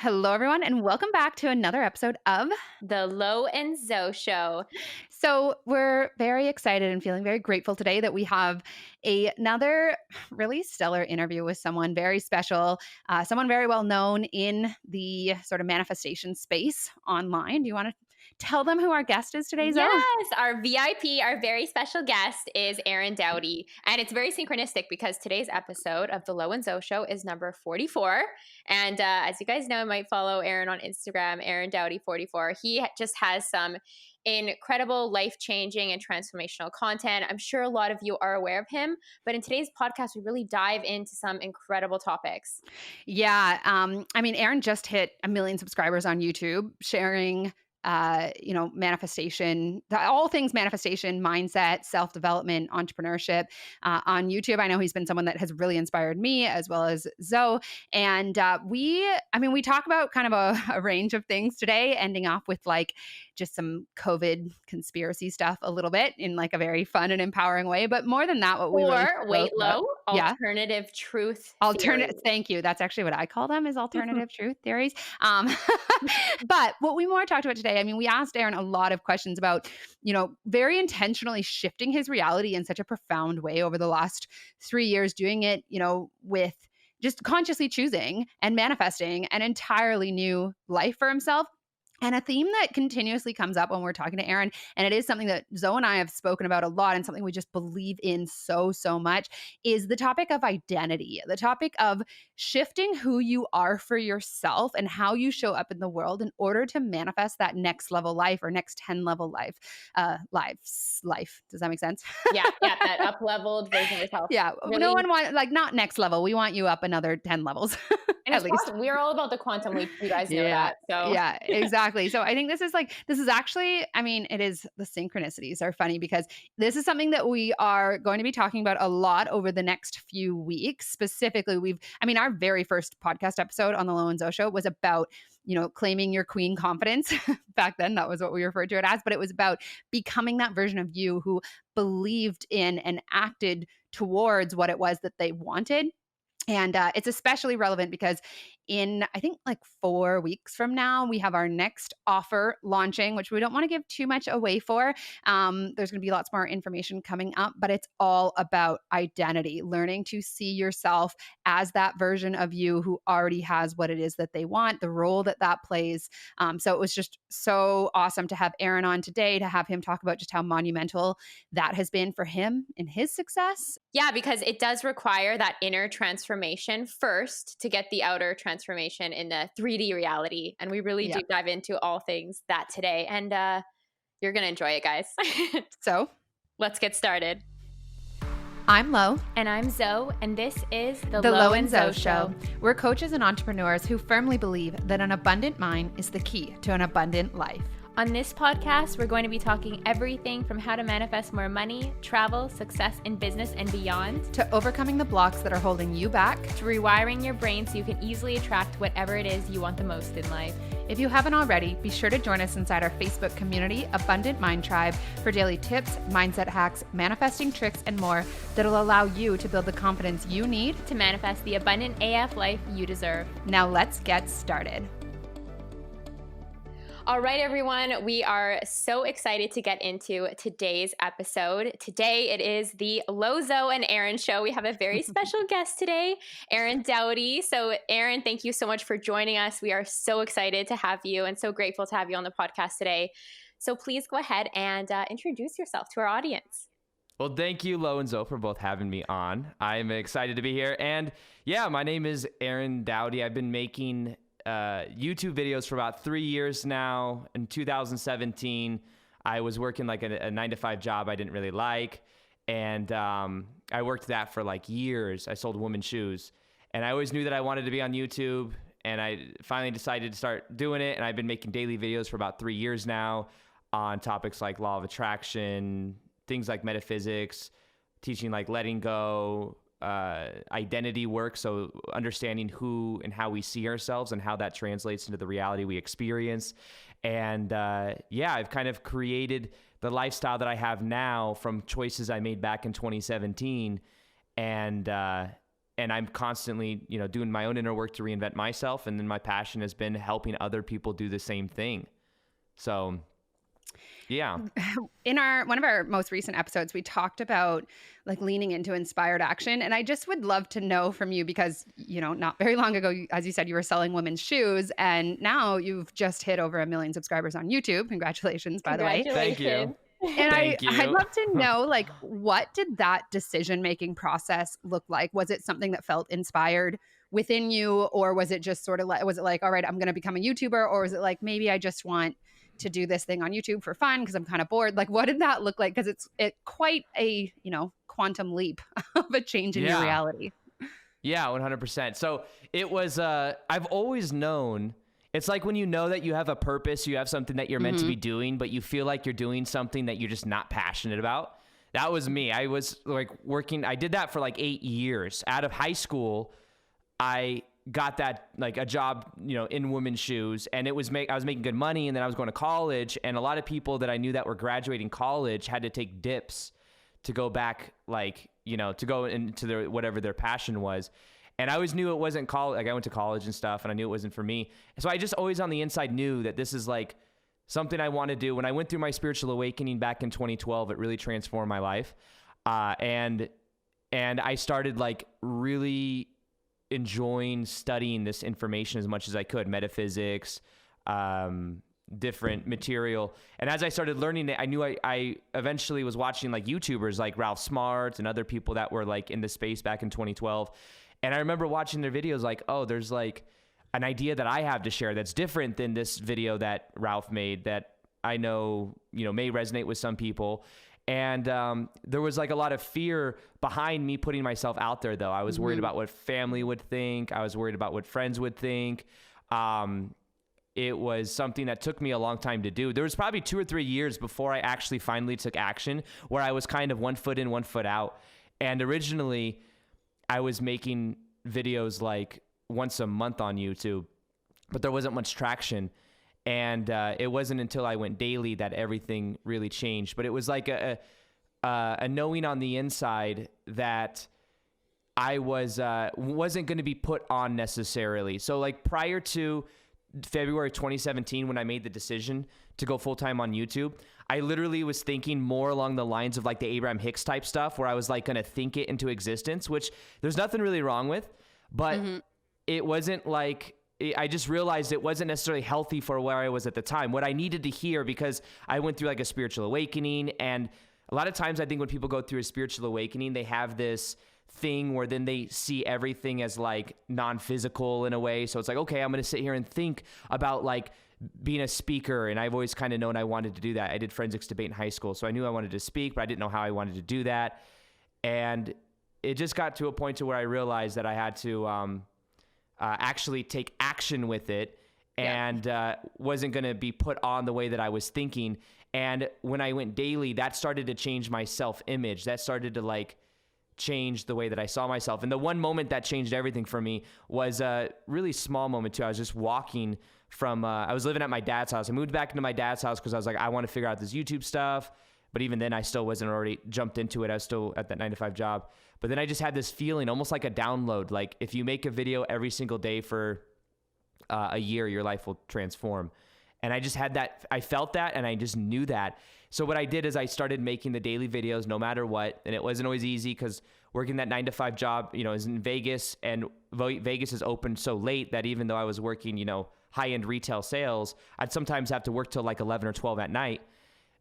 Hello, everyone, and welcome back to another episode of. The Lo and Zoe Show. So, we're very excited and feeling very grateful today that we have another really stellar interview with someone very special, someone very well known in the sort of manifestation space online. Do you want to tell them who our guest is today, Zoe? Yes, our VIP, our very special guest is Aaron Doughty. And it's very synchronistic because today's episode of The Lo and Zoe Show is number 44. And as you guys know, you might follow Aaron on Instagram, Aaron Doughty44. He just has some incredible life-changing and transformational content. I'm sure a lot of you are aware of him, but in today's podcast, we really dive into some incredible topics. Yeah. Aaron just hit 1 million subscribers on YouTube, sharing manifestation, all things manifestation, mindset, self-development, entrepreneurship on YouTube. I know he's been someone that has really inspired me as well as Zoe. And we talk about kind of a range of things today, ending off with like just some COVID conspiracy stuff a little bit in like a very fun and empowering way. But more than that, what we really Or, spoke wait, about, Lo, yeah. alternative truth Alternative, theory. thank you. That's actually what I call them, is alternative truth theories. Um, but what we more talked about today, we asked Aaron a lot of questions about, very intentionally shifting his reality in such a profound way over the last 3 years, doing it, with just consciously choosing and manifesting an entirely new life for himself. And a theme that continuously comes up when we're talking to Aaron, and it is something that Zoe and I have spoken about a lot and something we just believe in so, so much, is the topic of identity, the topic of shifting who you are for yourself and how you show up in the world in order to manifest that next level life or next 10 level life. Does that make sense? Yeah, that up-leveled version of yourself. Yeah. No Really, one wants, like, not next level. We want you up another 10 levels and at it's least. possible. We're all about the quantum leap. You guys know Yeah. that. So Yeah, exactly. So I think this is actually, it is, the synchronicities are funny because this is something that we are going to be talking about a lot over the next few weeks. Specifically, our very first podcast episode on the Lo and Zoe Show was about, claiming your queen confidence. Back then, that was what we referred to it as, but it was about becoming that version of you who believed in and acted towards what it was that they wanted. And it's especially relevant because in, I think, like 4 weeks from now, we have our next offer launching, which we don't want to give too much away for. There's going to be lots more information coming up, but it's all about identity, learning to see yourself as that version of you who already has what it is that they want, the role that that plays. So it was just so awesome to have Aaron on today, to have him talk about just how monumental that has been for him in his success. yeah, because it does require that inner transformation first to get the outer transformation in the 3D reality. And we really Yeah. deep dive into all things that today. And you're going to enjoy it, guys. So Let's get started. I'm Lo. And I'm Zoe, and this is the Lo and Zoe Show. We're coaches and entrepreneurs who firmly believe that an abundant mind is the key to an abundant life. On this podcast, we're going to be talking everything from how to manifest more money, travel, success in business, and beyond, To overcoming the blocks that are holding you back. to rewiring your brain so you can easily attract whatever it is you want the most in life. If you haven't already, be sure to join us inside our Facebook community, Abundant Mind Tribe, for daily tips, mindset hacks, manifesting tricks, and more that'll allow you to build the confidence you need. To manifest the abundant AF life you deserve. Now let's get started. All right, everyone, we are so excited to get into today's episode. Today, it is the Lo, Zoe and Aaron show. We have a very special guest today, Aaron Doughty. So, Aaron, thank you so much for joining us. We are so excited to have you and so grateful to have you on the podcast today. So please go ahead and introduce yourself to our audience. Well, thank you, Lo and Zoe, for both having me on. I'm excited to be here. And yeah, my name is Aaron Doughty. I've been making YouTube videos for about 3 years now. In 2017, I was working like a 9-to-5 job I didn't really like. And I worked that for like years. I sold women's shoes. And I always knew that I wanted to be on YouTube. And I finally decided to start doing it. And I've been making daily videos for about 3 years now on topics like law of attraction, things like metaphysics, teaching like letting go, identity work. So understanding who and how we see ourselves and how that translates into the reality we experience. And I've kind of created the lifestyle that I have now from choices I made back in 2017. And I'm constantly, doing my own inner work to reinvent myself. And then my passion has been helping other people do the same thing. So yeah. In one of our most recent episodes, we talked about like leaning into inspired action. And I just would love to know from you because, not very long ago, as you said, you were selling women's shoes and now you've just hit over 1 million subscribers on YouTube. Congratulations, by the way. Thank you. And Thank you. I'd love to know, like, what did that decision-making process look like? Was it something that felt inspired within you, or was it just sort of like, was it like, all right, I'm going to become a YouTuber, or was it like, maybe I just want to do this thing on YouTube for fun because I'm kind of bored? Like, what did that look like? Because it's quite a, quantum leap of a change in your reality. Yeah, 100%. So it was, I've always known. It's like when you know that you have a purpose, you have something that you're meant to be doing, but you feel like you're doing something that you're just not passionate about. That was me. I was like working. I did that for like 8 years. Out of high school, I got that like a job, in women's shoes, and I was making good money. And then I was going to college, and a lot of people that I knew that were graduating college had to take dips to go back, like, to go into their, whatever their passion was. And I always knew it wasn't college. Like I went to college and stuff, and I knew it wasn't for me. So I just always on the inside knew that this is like something I want to do. When I went through my spiritual awakening back in 2012, it really transformed my life. And I started like really enjoying studying this information as much as I could, metaphysics, different material. And as I started learning it, I knew I eventually was watching like YouTubers like Ralph Smart and other people that were like in the space back in 2012. And I remember watching their videos like, oh, there's like an idea that I have to share that's different than this video that Ralph made that I know, may resonate with some people. And there was like a lot of fear behind me putting myself out there, though. I was worried about what family would think. I was worried about what friends would think. It was something that took me a long time to do. There was probably 2 or 3 years before I actually finally took action, where I was kind of 1 foot in, 1 foot out. And originally, I was making videos like once a month on YouTube, but there wasn't much traction. And it wasn't until I went daily that everything really changed. But it was like a knowing on the inside that I wasn't going to be put on necessarily. So like prior to February 2017, when I made the decision to go full-time on YouTube, I literally was thinking more along the lines of like the Abraham Hicks type stuff, where I was like going to think it into existence, which there's nothing really wrong with, but it wasn't like, I just realized it wasn't necessarily healthy for where I was at the time. What I needed to hear, because I went through like a spiritual awakening, and a lot of times I think when people go through a spiritual awakening, they have this thing where then they see everything as like non-physical in a way. So it's like, okay, I'm going to sit here and think about like being a speaker. And I've always kind of known I wanted to do that. I did forensics debate in high school, so I knew I wanted to speak, but I didn't know how I wanted to do that. And it just got to a point to where I realized that I had to actually take action with it, and wasn't going to be put on the way that I was thinking. And when I went daily, that started to change my self-image. That started to like change the way that I saw myself. And the one moment that changed everything for me was a really small moment too. I was just walking from, I was living at my dad's house. I moved back into my dad's house because I was like, I want to figure out this YouTube stuff. But even then I still wasn't already jumped into it. I was still at that 9-to-5 job. But then I just had this feeling, almost like a download. Like if you make a video every single day for a year, your life will transform. And I just had that, I felt that, and I just knew that. So what I did is I started making the daily videos no matter what. And it wasn't always easy because working that 9-to-5 job, is in Vegas, and Vegas is open so late that even though I was working, high-end retail sales, I'd sometimes have to work till like 11 or 12 at night,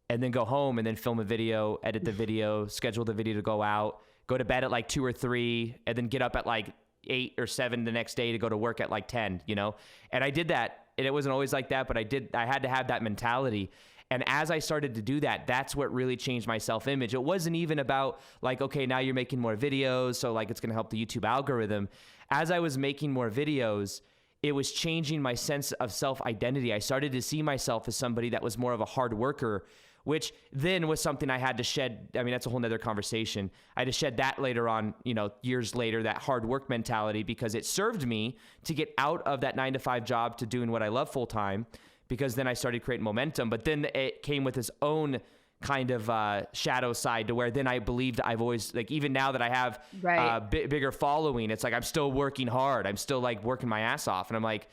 and then go home and then film a video, edit the video, schedule the video to go out, go to bed at like 2 or 3, and then get up at like 8 or 7 the next day to go to work at like 10, And I did that. And it wasn't always like that, but I had to have that mentality. And as I started to do that, that's what really changed my self-image. It wasn't even about like, okay, now you're making more videos, so like it's going to help the YouTube algorithm. As I was making more videos, it was changing my sense of self-identity. I started to see myself as somebody that was more of a hard worker, which then was something I had to shed. I mean, that's a whole nother conversation. I had to shed that later on, years later, that hard work mentality, because it served me to get out of that 9-to-5 job to doing what I love full time, because then I started creating momentum. But then it came with its own kind of shadow side to where then I believed I've always, like, even now that I have Right. bigger following, it's like I'm still working hard. I'm still like working my ass off. And I'm like,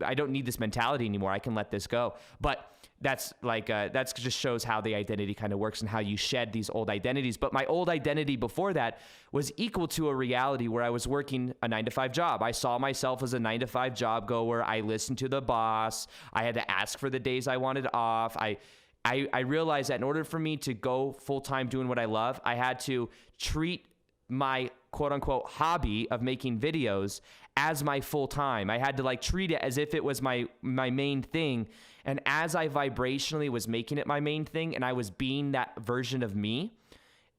I don't need this mentality anymore. I can let this go. But that's like, that's just shows how the identity kind of works and how you shed these old identities. But my old identity before that was equal to a reality where I was working a 9-to-5 job. I saw myself as a 9-to-5 job goer. I listened to the boss. I had to ask for the days I wanted off. I realized that in order for me to go full-time doing what I love, I had to treat my quote unquote hobby of making videos as my full-time. I had to like treat it as if it was my main thing. And as I vibrationally was making it my main thing and I was being that version of me,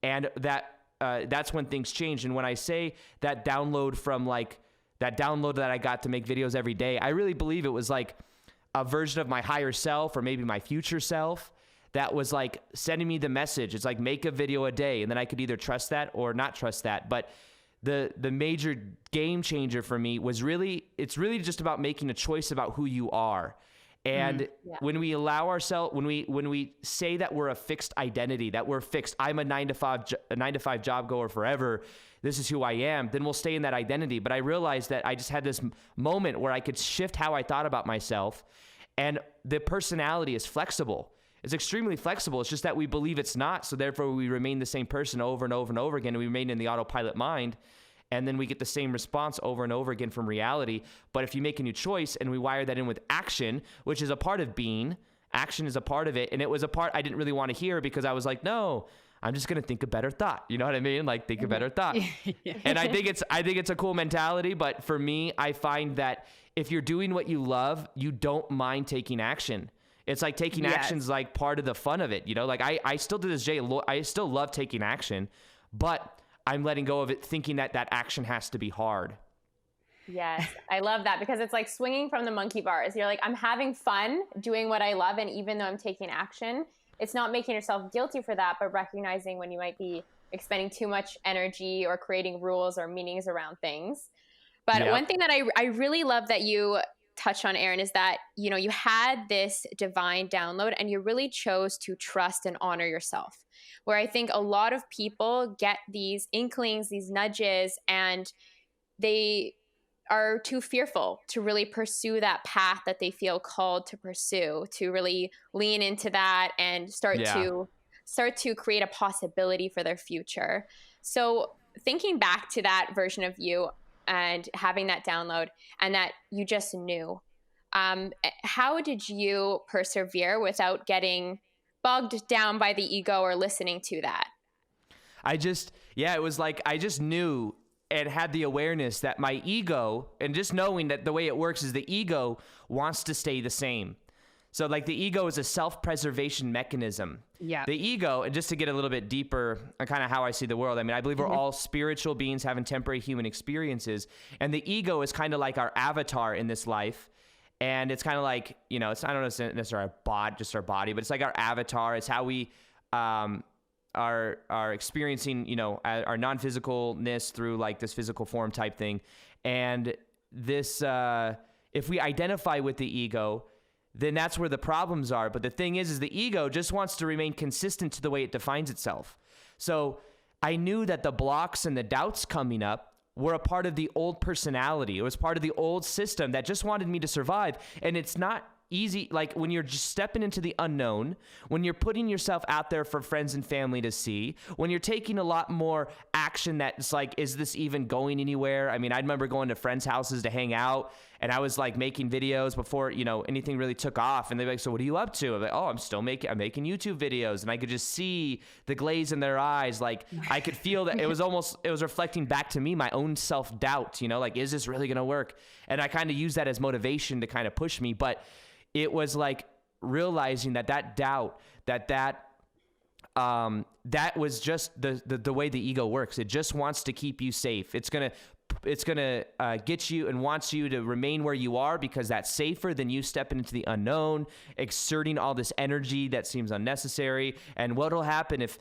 and that's when things changed. And when I say that download that I got to make videos every day, I really believe it was like a version of my higher self or maybe my future self that was like sending me the message. It's like, make a video a day. And then I could either trust that or not trust that. But the major game changer for me was it's really just about making a choice about who you are. And when we allow ourselves, when we say that we're a fixed identity, that we're fixed, I'm a 9-to-5 job goer forever, this is who I am, then we'll stay in that identity. But I realized that I just had this moment where I could shift how I thought about myself, and the personality is flexible. It's extremely flexible. It's just that we believe it's not. So therefore we remain the same person over and over and over again. And we remain in the autopilot mind. And then we get the same response over and over again from reality. But if you make a new choice and we wire that in with action, which is a part of being, action is a part of it. And it was a part I didn't really want to hear because I was like, no, I'm just going to think a better thought. You know what I mean? Like, think a better thought. And I think it's a cool mentality. But for me, I find that if you're doing what you love, you don't mind taking action. It's like taking action's like part of the fun of it. You know, like I still to this day, I still love taking action, but I'm letting go of it thinking that action has to be hard. Yes, I love that because it's like swinging from the monkey bars. You're like, I'm having fun doing what I love. And even though I'm taking action, it's not making yourself guilty for that, but recognizing when you might be expending too much energy or creating rules or meanings around things. But one thing that I really love that you touched on, Aaron, is that, you know, you had this divine download and you really chose to trust and honor yourself. Where I think a lot of people get these inklings, these nudges, and they are too fearful to really pursue that path that they feel called to pursue, to really lean into that and start to create a possibility for their future. So thinking back to that version of you and having that download and that you just knew, how did you persevere without getting bogged down by the ego or listening to that? It was like I just knew and had the awareness that my ego, and just knowing that the way it works is the ego wants to stay the same. So like the ego is a self-preservation mechanism. Yeah. The ego, and just to get a little bit deeper on kind of how I see the world, I mean, I believe we're all spiritual beings having temporary human experiences. And the ego is kind of like our avatar in this life. And it's kind of like, you know, I don't know if it's necessarily our body, but it's like our avatar. It's how we are experiencing, you know, our non-physicalness through like this physical form type thing. And this, if we identify with the ego, then that's where the problems are. But the thing is the ego just wants to remain consistent to the way it defines itself. So I knew that the blocks and the doubts coming up were a part of the old personality. It was part of the old system that just wanted me to survive. And it's not easy. Like when you're just stepping into the unknown, when you're putting yourself out there for friends and family to see, when you're taking a lot more action that's like, is this even going anywhere? I mean, I remember going to friends' houses to hang out, and I was like making videos before, you know, anything really took off. And they're like, so what are you up to? I'm like, oh, I'm making YouTube videos. And I could just see the glaze in their eyes. Like I could feel that it was reflecting back to me, my own self-doubt, you know, like, is this really going to work? And I kind of use that as motivation to kind of push me. But it was like realizing that doubt, that was just the way the ego works. It just wants to keep you safe. It's going to get you and wants you to remain where you are because that's safer than you stepping into the unknown, exerting all this energy that seems unnecessary. And what'll happen if,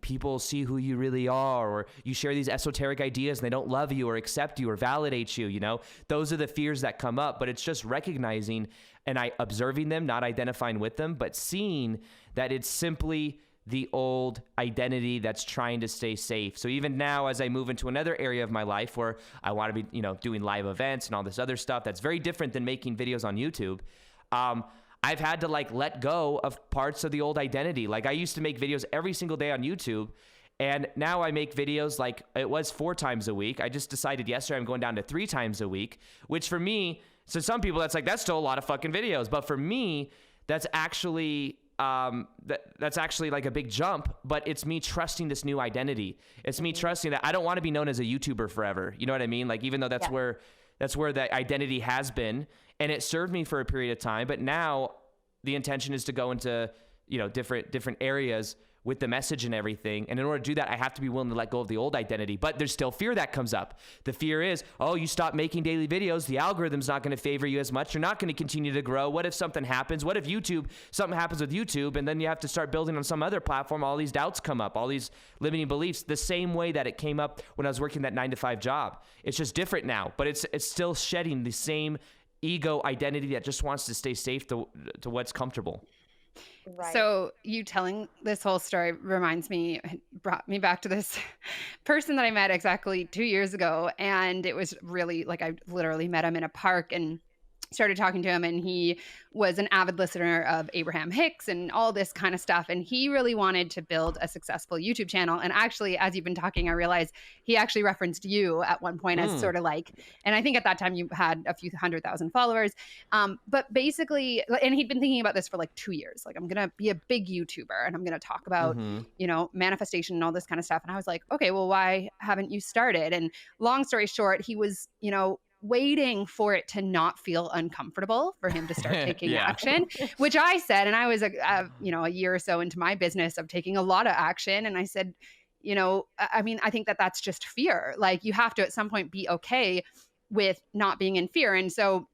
people see who you really are, or you share these esoteric ideas and they don't love you or accept you or validate you, those are the fears that come up. But it's just recognizing and observing them, not identifying with them, but seeing that it's simply the old identity that's trying to stay safe. So even now, as I move into another area of my life where I want to be, doing live events and all this other stuff, that's very different than making videos on YouTube. I've had to let go of parts of the old identity. Like I used to make videos every single day on YouTube, and now I make videos like it was 4 times a week. I just decided yesterday I'm going down to 3 times a week, which for me, so some people that's still a lot of fucking videos. But for me, that's actually that's actually like a big jump, but it's me trusting this new identity. It's me trusting that I don't want to be known as a YouTuber forever. You know what I mean? Like, even though that's where the identity has been, and it served me for a period of time, but now the intention is to go into, different areas with the message and everything. And in order to do that, I have to be willing to let go of the old identity. But there's still fear that comes up. The fear is, you stop making daily videos, the algorithm's not going to favor you as much. You're not going to continue to grow. What if something happens? What if something happens with YouTube, and then you have to start building on some other platform? All these doubts come up, all these limiting beliefs, the same way that it came up when I was working that 9-to-5 job. It's just different now, but it's still shedding the same ego identity that just wants to stay safe to what's comfortable. Right. So you telling this whole story brought me back to this person that I met exactly 2 years ago. And it was really I literally met him in a park and started talking to him, and he was an avid listener of Abraham Hicks and all this kind of stuff. And he really wanted to build a successful YouTube channel. And actually, as you've been talking, I realized he actually referenced you at one point as sort of and I think at that time you had a few 100,000 followers. But basically, and he'd been thinking about this for 2 years. I'm going to be a big YouTuber and I'm going to talk about, manifestation and all this kind of stuff. And I was like, okay, well, why haven't you started? And long story short, he was, waiting for it to not feel uncomfortable for him to start taking action, which I said, and I was a year or so into my business of taking a lot of action. And I said, I think that's just fear. You have to at some point be okay with not being in fear. And so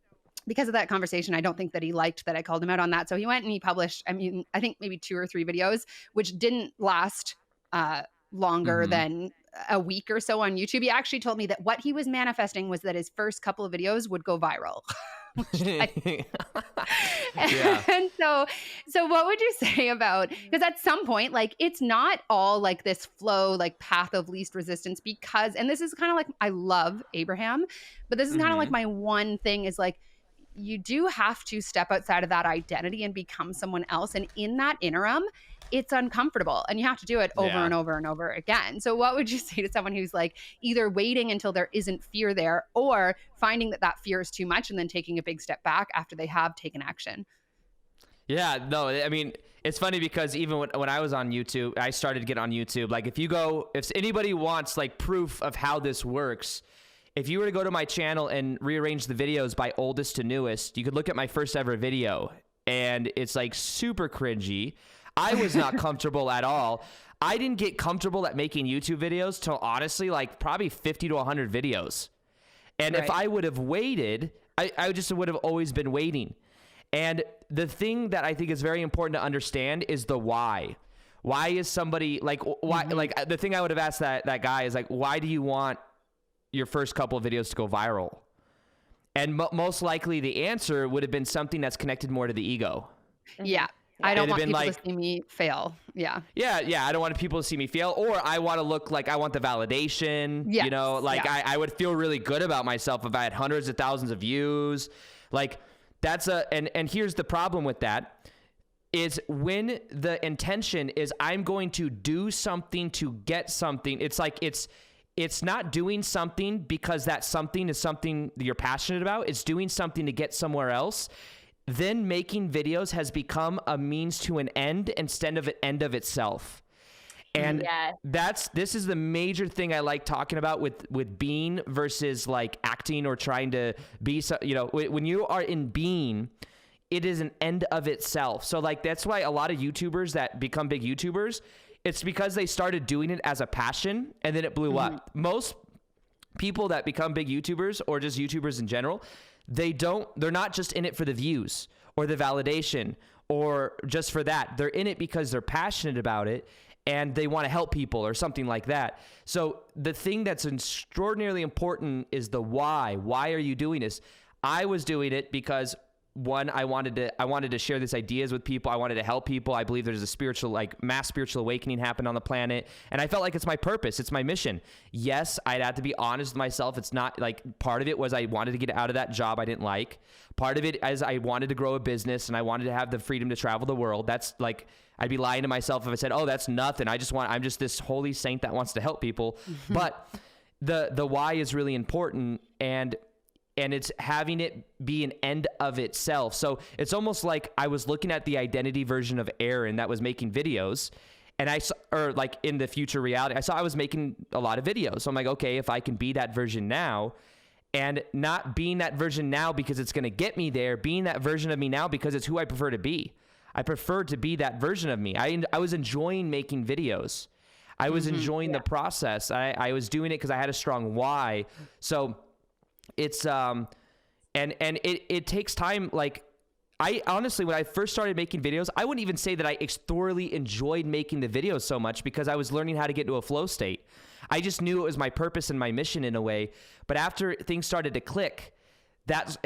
because of that conversation, I don't think that he liked that I called him out on that. So he went and he published, I think maybe 2 or 3 videos, which didn't last longer than a week or so on YouTube. He actually told me that what he was manifesting was that his first couple of videos would go viral. And so what would you say about, because at some point, it's not all this flow, path of least resistance, because, and this is kind of I love Abraham, but this is kind of my one thing is you do have to step outside of that identity and become someone else. And in that interim, it's uncomfortable and you have to do it over and over and over again. So what would you say to someone who's either waiting until there isn't fear there, or finding that fear is too much and then taking a big step back after they have taken action? Yeah, no, it's funny because even when I was on YouTube, I started to get on YouTube. If anybody wants proof of how this works, if you were to go to my channel and rearrange the videos by oldest to newest, you could look at my first ever video, and it's super cringy. I was not comfortable at all. I didn't get comfortable at making YouTube videos till honestly, probably 50 to 100 videos. And if I would have waited, I just would have always been waiting. And the thing that I think is very important to understand is the why. Why is somebody why, the thing I would have asked that guy is why do you want your first couple of videos to go viral? And most likely the answer would have been something that's connected more to the ego. Yeah. I don't want people to see me fail. Yeah. Yeah. I don't want people to see me fail, or I want to look I want the validation. Yes. I would feel really good about myself if I had hundreds of thousands of views. And here's the problem with that is when the intention is I'm going to do something to get something. It's not doing something because that something is something that you're passionate about. It's doing something to get somewhere else. Then making videos has become a means to an end instead of an end of itself. And this is the major thing I like talking about with being versus acting or trying to be, when you are in being, it is an end of itself. So that's why a lot of YouTubers that become big YouTubers, it's because they started doing it as a passion and then it blew up. Most people that become big YouTubers or just YouTubers in general, they're not just in it for the views or the validation or just for that. They're in it because they're passionate about it and they want to help people or something like that. So the thing that's extraordinarily important is the why. Why are you doing this? I was doing it because one, I wanted to share these ideas with people. I wanted to help people. I believe there's a spiritual, like mass spiritual awakening happen on the planet. And I felt like it's my purpose. It's my mission. Yes, I'd have to be honest with myself. It's not like, part of it was I wanted to get out of that job I didn't like. Part of it is I wanted to grow a business and I wanted to have the freedom to travel the world. That's like, I'd be lying to myself if I said, oh, that's nothing. I'm just this holy saint that wants to help people. But the why is really important. And it's having it be an end of itself. So it's almost like I was looking at the identity version of Aaron that was making videos, and I saw, or like in the future reality, I saw I was making a lot of videos. So I'm like, okay, if I can be that version now, and not being that version now because it's going to get me there, being that version of me now because it's who I prefer to be. I prefer to be that version of me. I was enjoying making videos. I was enjoying the process. I was doing it because I had a strong why. So it's and it takes time. Like, I honestly, when I first started making videos, I wouldn't even say that I thoroughly enjoyed making the videos so much because I was learning how to get into a flow state. I just knew it was my purpose and my mission in a way. But after things started to click, that's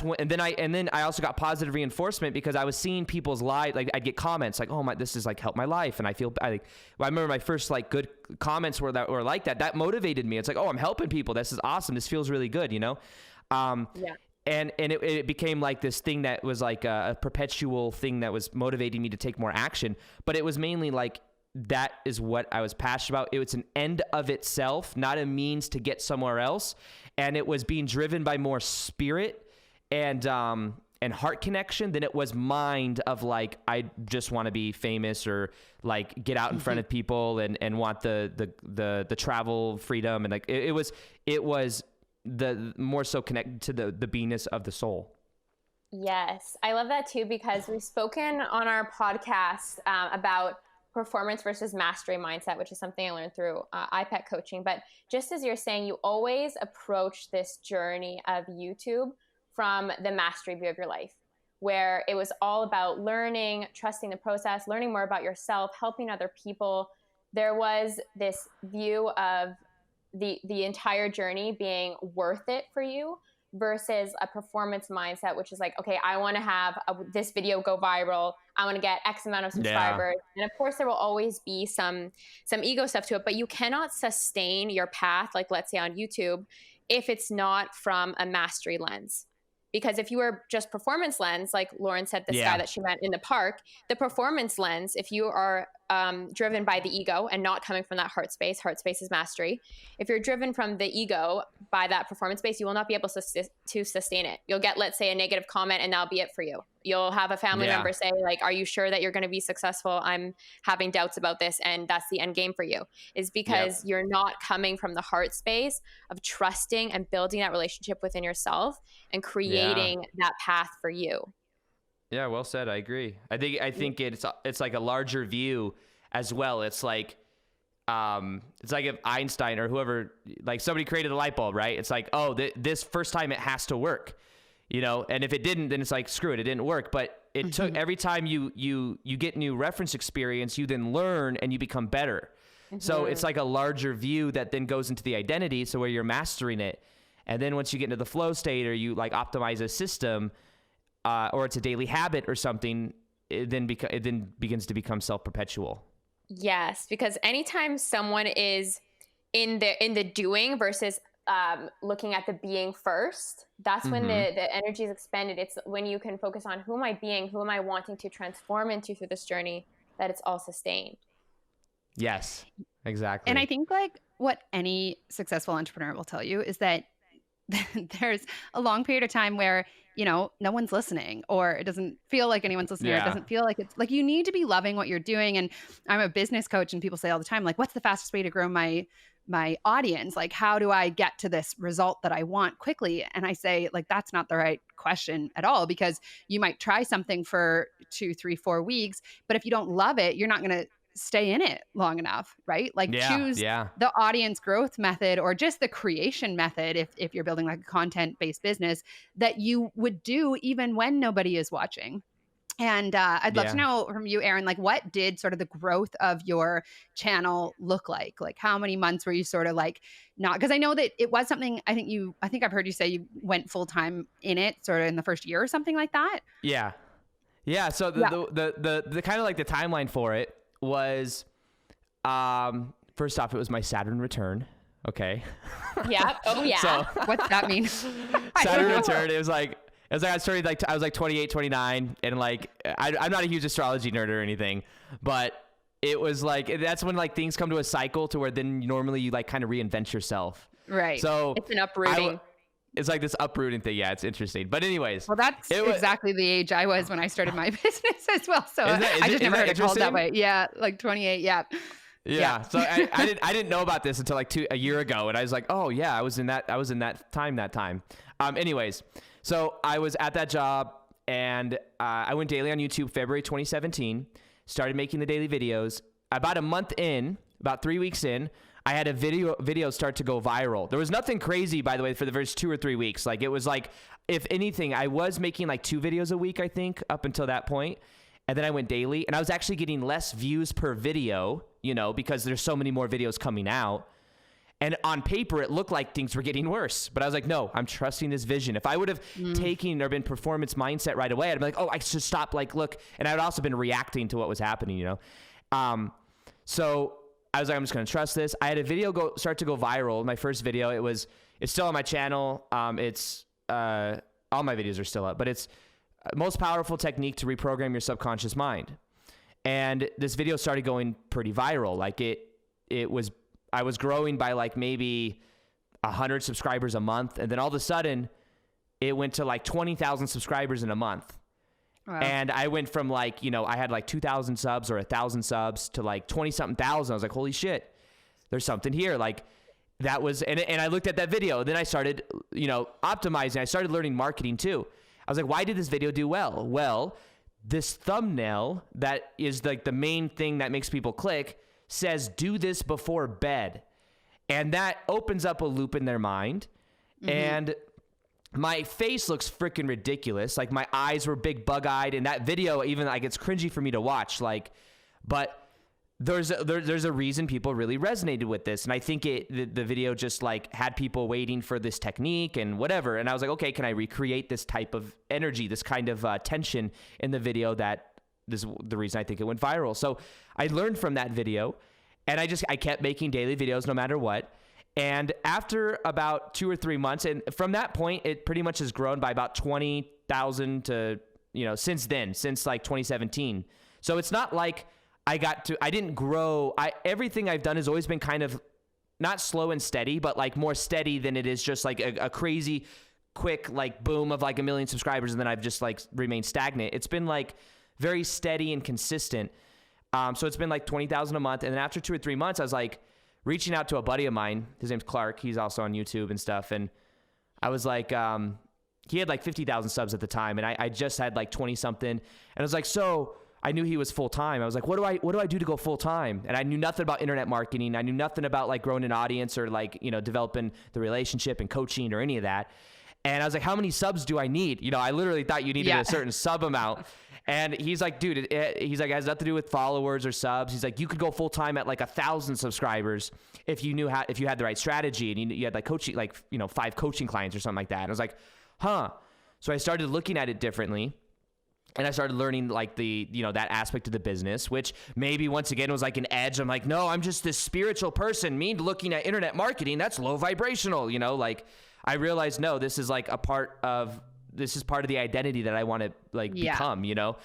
when, and then I also got positive reinforcement because I was seeing people's lives. Like, I'd get comments like, "Oh my, this has like helped my life," and I remember my first like good comments were like that. That motivated me. It's like, "Oh, I'm helping people. This is awesome. This feels really good," you know. Yeah. And it became like this thing that was like a perpetual thing that was motivating me to take more action. But it was mainly like, that is what I was passionate about. It was an end of itself, not a means to get somewhere else. And it was being driven by more spirit and heart connection than it was mind of like, I just want to be famous or like get out in front of people and want the travel freedom. And like, it was the more so connected to the beingness of the soul. Yes, I love that too, because we've spoken on our podcast about performance versus mastery mindset, which is something I learned through iPet coaching. But just as you're saying, you always approach this journey of YouTube from the mastery view of your life, where it was all about learning, trusting the process, learning more about yourself, helping other people. There was this view of the entire journey being worth it for you, versus a performance mindset, which is like, okay, I want to have this video go viral. I want to get X amount of subscribers. Yeah. And of course there will always be some ego stuff to it, but you cannot sustain your path, like let's say on YouTube, if it's not from a mastery lens. Because if you were just performance lens, like Lauren said, this guy that she met in the park, the performance lens, if you are driven by the ego and not coming from that heart space is mastery. If you're driven from the ego by that performance space, you will not be able to sustain it. You'll get, let's say, a negative comment and that'll be it for you. You'll have a family member say like, are you sure that you're going to be successful? I'm having doubts about this. And that's the end game for you, is because you're not coming from the heart space of trusting and building that relationship within yourself and creating that path for you. Yeah, well said. I agree. I think it's like a larger view as well. It's like if Einstein or whoever, like somebody created a light bulb, right? It's like, oh, this first time it has to work, you know. And if it didn't, then it's like, screw it, it didn't work. But it took every time you get new reference experience, you then learn and you become better. So it's like a larger view that then goes into the identity. So where you're mastering it, and then once you get into the flow state or you like optimize a system. Or it's a daily habit or something, it then begins to become self-perpetual. Yes, because anytime someone is in the doing versus looking at the being first, that's when the energy is expended. It's when you can focus on who am I being, who am I wanting to transform into through this journey, that it's all sustained. Yes, exactly. And I think like what any successful entrepreneur will tell you is that there's a long period of time where, you know, no one's listening, or it doesn't feel like anyone's listening, or it doesn't feel like it's like, you need to be loving what you're doing. And I'm a business coach and people say all the time, like, what's the fastest way to grow my audience? Like, how do I get to this result that I want quickly? And I say, like, that's not the right question at all, because you might try something for 2, 3, 4 weeks, but if you don't love it, you're not going to stay in it long enough, right? Like Yeah, choose yeah. the audience growth method or just the creation method if you're building like a content-based business that you would do even when nobody is watching. And I'd love to Yeah. know from you, Aaron, like what did sort of the growth of your channel look like? Like how many months were you sort of like not, because I know that it was something I think I've heard you say you went full time in it sort of in the first year or something like that. Yeah. Yeah. So Yeah. the kind of like the timeline for it was, first off, it was my Saturn return. Okay. Yeah. Oh yeah. So What's that mean? I don't Saturn know. return, it was like I started like, I was like 28, 29, and like, I'm not a huge astrology nerd or anything, but it was like, that's when like things come to a cycle to where then normally you like kind of reinvent yourself. Right. So It's an uprooting. it's like this uprooting thing. Yeah, it's interesting. But anyways, Well, that's it was, exactly the age I was when I started my business as well. So Is I just never that heard it called that interesting? way. Yeah, like 28. Yeah. Yeah. So I didn't know about this until like a year ago, and I was like, oh yeah, I was in that time. Anyways, so I was at that job, and I went daily on YouTube February 2017. Started making the daily videos. About a month in, about 3 weeks in, I had a video start to go viral. There was nothing crazy, by the way, for the first 2 or 3 weeks. Like it was like, if anything, I was making like 2 videos a week, I think, up until that point. And then I went daily, and I was actually getting less views per video, you know, because there's so many more videos coming out. And on paper, it looked like things were getting worse. But I was like, no, I'm trusting this vision. If I would have taken or been performance mindset right away, I'd be like, oh, I should stop, like, look. And I would also been reacting to what was happening, you know. So I was like, I'm just going to trust this. I had a video start to go viral. My first video, it's still on my channel. All my videos are still up, but it's most powerful technique to reprogram your subconscious mind. And this video started going pretty viral. Like I was growing by like maybe 100 subscribers a month. And then all of a sudden it went to like 20,000 subscribers in a month. Wow. And I went from like, you know, I had like 2,000 subs or 1,000 subs to like 20 something thousand. I was like, holy shit, there's something here. Like that was, and I looked at that video. Then I started, you know, optimizing. I started learning marketing too. I was like, why did this video do well? Well, this thumbnail that is like the main thing that makes people click says, do this before bed. And that opens up a loop in their mind. Mm-hmm. And my face looks freaking ridiculous. Like my eyes were big bug-eyed. And that video, even like it's cringy for me to watch. Like, but there's a reason people really resonated with this. And I think the video just like had people waiting for this technique and whatever. And I was like, okay, can I recreate this type of energy, this kind of tension in the video? This is the reason I think it went viral. So I learned from that video, and I kept making daily videos no matter what. And after about 2 or 3 months, and from that point, it pretty much has grown by about 20,000 to, you know, since like 2017. So it's not like I didn't grow. Everything I've done has always been kind of not slow and steady, but like more steady than it is just like a crazy quick like boom of like 1 million subscribers. And then I've just like remained stagnant. It's been like very steady and consistent. So it's been like 20,000 a month. And then after 2 or 3 months, I was like reaching out to a buddy of mine. His name's Clark. He's also on YouTube and stuff. And I was like, he had like 50,000 subs at the time. And I just had like 20 something. And I was like, so I knew he was full time. I was like, what do I do to go full time? And I knew nothing about internet marketing. I knew nothing about like growing an audience or like, you know, developing the relationship and coaching or any of that. And I was like, how many subs do I need? You know, I literally thought you needed a certain sub amount. And he's like, dude, he's like, it has nothing to do with followers or subs. He's like, you could go full time at like 1,000 subscribers if you had the right strategy and you had like coaching, like, you know, 5 coaching clients or something like that. And I was like, huh. So I started looking at it differently. And I started learning like that aspect of the business, which maybe once again was like an edge. I'm like, no, I'm just this spiritual person. Me looking at internet marketing, that's low vibrational, you know, like I realized, no, this is part of the identity that I want to like become, you know?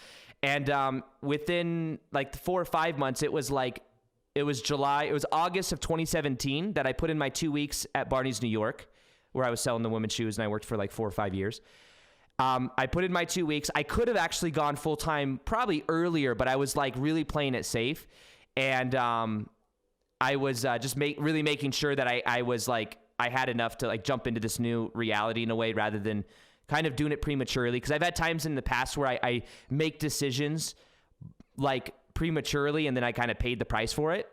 And within like 4 or 5 months, it was August of 2017 that I put in my 2 weeks at Barney's, New York, where I was selling the women's shoes, and I worked for like 4 or 5 years. I put in my 2 weeks. I could have actually gone full time probably earlier, but I was like really playing it safe. And I was just really making sure that I was like, I had enough to like jump into this new reality in a way rather than kind of doing it prematurely. Cause I've had times in the past where I make decisions like prematurely, and then I kind of paid the price for it.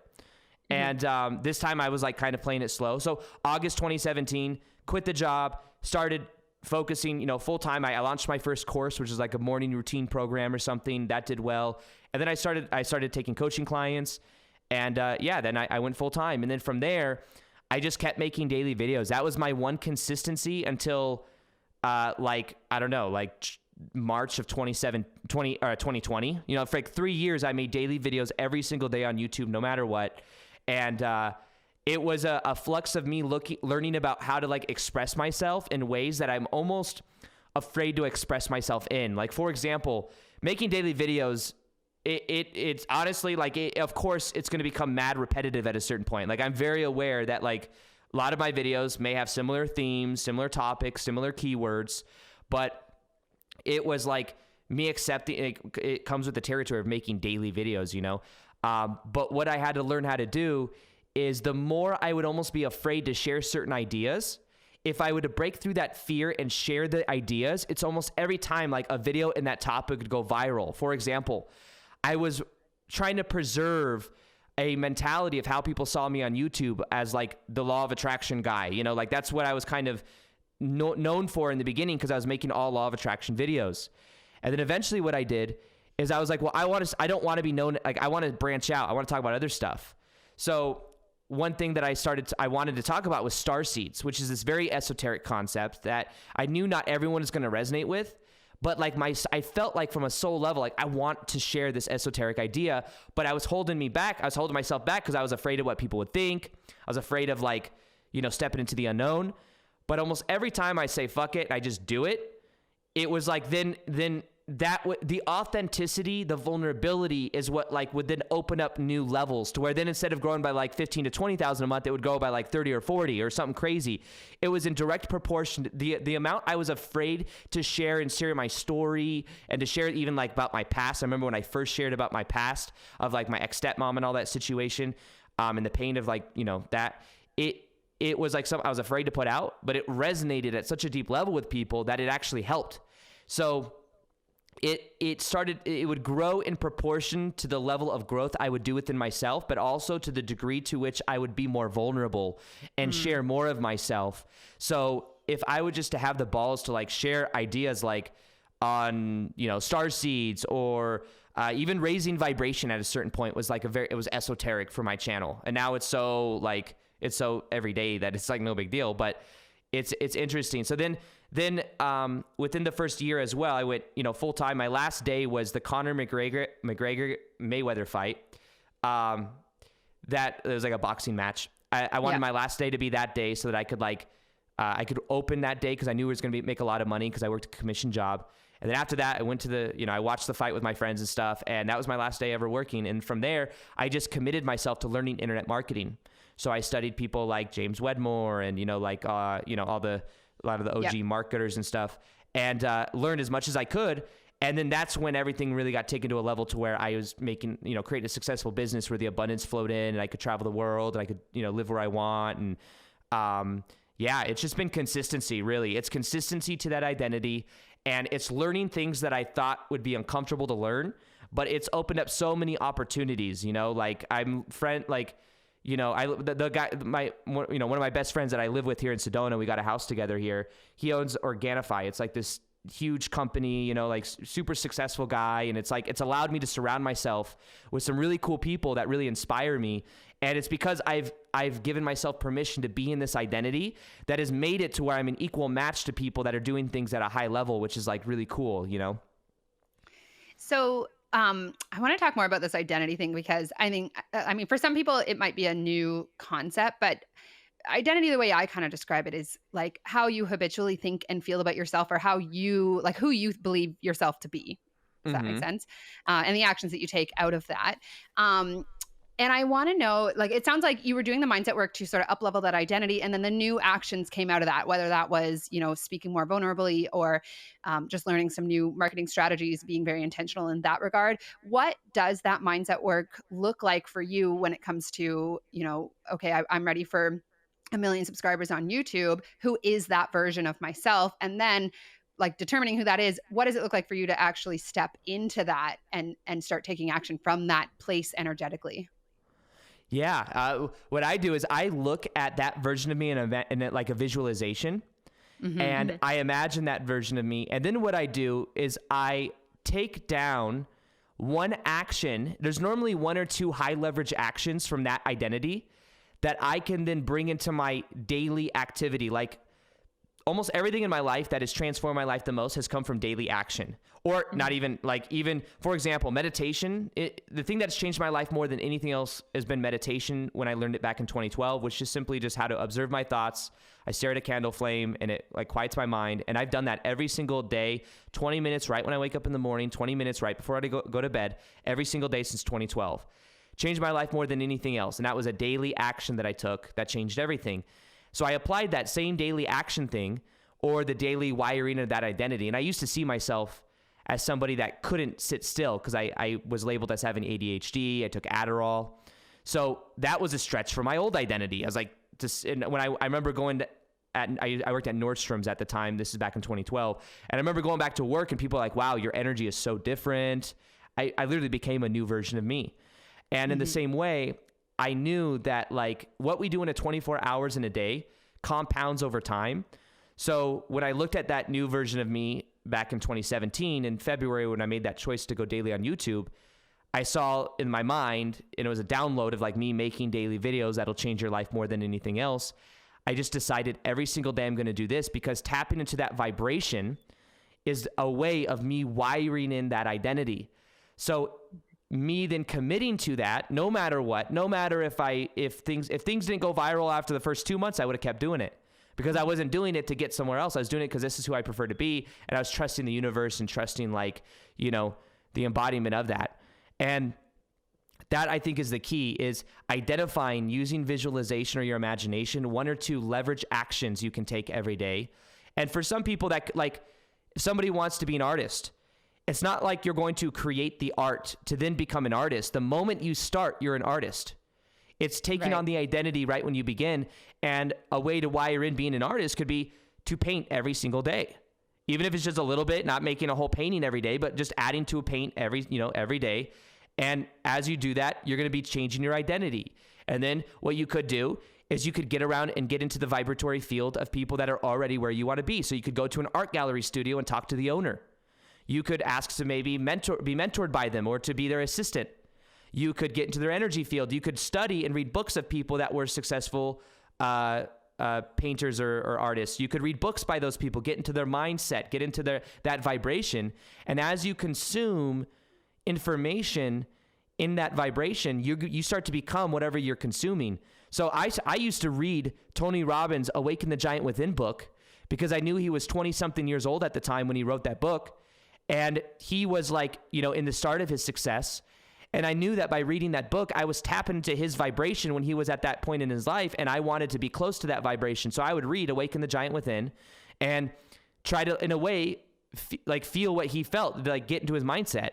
And this time I was like kind of playing it slow. So August 2017, quit the job, started focusing, full time. I launched my first course, which is like a morning routine program or something that did well. And then I started taking coaching clients, and then I went full time. And then from there, I just kept making daily videos. That was my one consistency until March of 2020. For like 3 years, I made daily videos every single day on YouTube, no matter what. And it was a flux of me learning about how to like express myself in ways that I'm almost afraid to express myself in. Like, for example, making daily videos, it's honestly like, of course, it's going to become mad repetitive at a certain point. Like, I'm very aware that like a lot of my videos may have similar themes, similar topics, similar keywords, but it was like me accepting it comes with the territory of making daily videos, but what I had to learn how to do is, the more I would almost be afraid to share certain ideas, if I were to break through that fear and share the ideas, it's almost every time like a video in that topic would go viral. For example, I was trying to preserve a mentality of how people saw me on YouTube as like the law of attraction guy. Like that's what I was kind of known for in the beginning, because I was making all law of attraction videos. And then eventually what I did is I was like, well, I don't want to be known. Like, I want to branch out. I want to talk about other stuff. So one thing that I wanted to talk about was star seeds, which is this very esoteric concept that I knew not everyone is going to resonate with, but like I felt like from a soul level, like I want to share this esoteric idea, but I was holding myself back because I was afraid of what people would think. I was afraid of like, stepping into the unknown. But almost every time I say, fuck it, I just do it. It was like, then the authenticity, the vulnerability is what like would then open up new levels, to where then instead of growing by like 15 to 20,000 a month, it would go by like 30 or 40 or something crazy. It was in direct proportion. The amount I was afraid to share my story and to share even like about my past. I remember when I first shared about my past of like my ex-stepmom and all that situation, and the pain of like, that it was like something I was afraid to put out, but it resonated at such a deep level with people that it actually helped. So it would grow in proportion to the level of growth I would do within myself, but also to the degree to which I would be more vulnerable and share more of myself. So if I would just to have the balls to like share ideas like on, star seeds, or even raising vibration at a certain point was like it was esoteric for my channel. And now it's so everyday that it's like no big deal, but it's interesting. So then within the first year as well, I went, full time. My last day was the Conor McGregor Mayweather fight. That it was like a boxing match. I wanted my last day to be that day so that I could I could open that day, because I knew it was going to make a lot of money, because I worked a commission job. And then after that, I went to I watched the fight with my friends and stuff, and that was my last day ever working. And from there, I just committed myself to learning internet marketing. So I studied people like James Wedmore and, a lot of the OG marketers and stuff, and learned as much as I could. And then that's when everything really got taken to a level to where I was making, creating a successful business where the abundance flowed in, and I could travel the world, and I could, live where I want. And it's just been consistency, really. It's consistency to that identity, and it's learning things that I thought would be uncomfortable to learn, but it's opened up so many opportunities, like the guy, one of my best friends that I live with here in Sedona, we got a house together here. He owns Organifi. It's like this huge company, like super successful guy. And it's like, it's allowed me to surround myself with some really cool people that really inspire me. And it's because I've given myself permission to be in this identity that has made it to where I'm an equal match to people that are doing things at a high level, which is like really cool, So I want to talk more about this identity thing, because I mean, for some people it might be a new concept, but identity, the way I kind of describe it, is like how you habitually think and feel about yourself, or how you like who you believe yourself to be. Does that make sense? And the actions that you take out of that. And I want to know, like, it sounds like you were doing the mindset work to sort of up-level that identity, and then the new actions came out of that, whether that was, speaking more vulnerably, or just learning some new marketing strategies, being very intentional in that regard. What does that mindset work look like for you when it comes to, okay, I'm ready for 1 million subscribers on YouTube? Who is that version of myself? And then like determining who that is, what does it look like for you to actually step into that and start taking action from that place energetically? Yeah. What I do is I look at that version of me in like a visualization, and I imagine that version of me. And then what I do is I take down one action. There's normally one or two high leverage actions from that identity that I can then bring into my daily activity. Like almost everything in my life that has transformed my life the most has come from daily action, or not even like, even for example, meditation. The thing that's changed my life more than anything else has been meditation. When I learned it back in 2012, which is simply just how to observe my thoughts. I stare at a candle flame and it like quiets my mind. And I've done that every single day, 20 minutes right when I wake up in the morning, 20 minutes right before I go to bed, every single day since 2012. Changed my life more than anything else. And that was a daily action that I took that changed everything. So I applied that same daily action thing, or the daily wiring of that identity. And I used to see myself as somebody that couldn't sit still because I was labeled as having ADHD. I took Adderall. So that was a stretch for my old identity. I was like, when I remember I worked at Nordstrom's at the time. This is back in 2012. And I remember going back to work and people are like, wow, your energy is so different. I literally became a new version of me. And in the same way, I knew that like what we do in a 24 hours in a day compounds over time. So when I looked at that new version of me back in 2017, in February, when I made that choice to go daily on YouTube, I saw in my mind, and it was a download of like me making daily videos that'll change your life more than anything else. I just decided every single day I'm going to do this, because tapping into that vibration is a way of me wiring in that identity. So me then committing to that, no matter what, no matter if things didn't go viral after the first 2 months, I would have kept doing it, because I wasn't doing it to get somewhere else. I was doing it because this is who I prefer to be. And I was trusting the universe and trusting like, the embodiment of that. And that I think is the key, is identifying, using visualization or your imagination, one or two leverage actions you can take every day. And for some people that like, if somebody wants to be an artist, it's not like you're going to create the art to then become an artist. The moment you start, you're an artist. It's taking on the identity right when you begin. And a way to wire in being an artist could be to paint every single day. Even if it's just a little bit, not making a whole painting every day, but just adding to a paint every day. And as you do that, you're going to be changing your identity. And then what you could do is you could get around and get into the vibratory field of people that are already where you want to be. So you could go to an art gallery studio and talk to the owner. You could ask to maybe be mentored by them, or to be their assistant. You could get into their energy field. You could study and read books of people that were successful painters or artists. You could read books by those people, get into their mindset, get into that vibration. And as you consume information in that vibration, you start to become whatever you're consuming. So I used to read Tony Robbins' Awaken the Giant Within book, because I knew he was 20 something years old at the time when he wrote that book. And he was like, in the start of his success. And I knew that by reading that book, I was tapping into his vibration when he was at that point in his life. And I wanted to be close to that vibration. So I would read Awaken the Giant Within and try to, in a way, feel what he felt, like get into his mindset.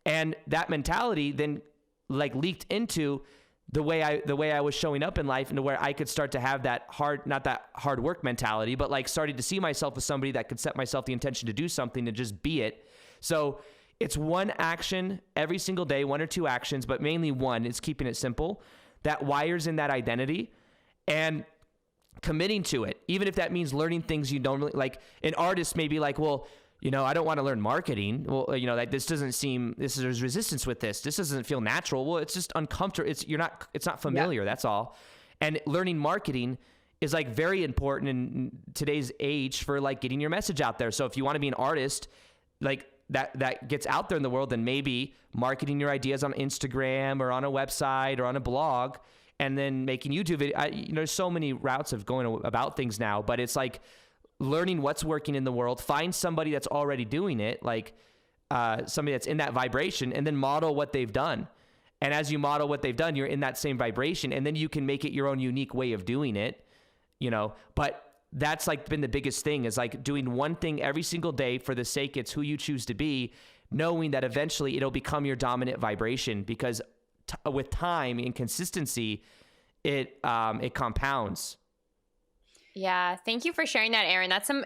And that mentality then like leaked into the way I was showing up in life, and where I could start to have that not that hard work mentality, but like started to see myself as somebody that could set myself the intention to do something and just be it. So it's one action every single day, one or two actions, but mainly one. It's keeping it simple that wires in that identity and committing to it. Even if that means learning things you don't really like. An artist may be like, well, I don't want to learn marketing. Well, like there's resistance with this. This doesn't feel natural. Well, it's just uncomfortable. It's not familiar. Yeah. That's all. And learning marketing is like very important in today's age for like getting your message out there. So if you want to be an artist, like that gets out there in the world, then maybe marketing your ideas on Instagram or on a website or on a blog, and then making YouTube videos. There's so many routes of going about things now, but it's like learning what's working in the world, find somebody that's already doing it, like somebody that's in that vibration, and then model what they've done. And as you model what they've done, you're in that same vibration, and then you can make it your own unique way of doing it, but that's like been the biggest thing, is like doing one thing every single day for the sake it's who you choose to be, knowing that eventually it'll become your dominant vibration, because with time and consistency, it compounds. Yeah, thank you for sharing that, Erin. That's some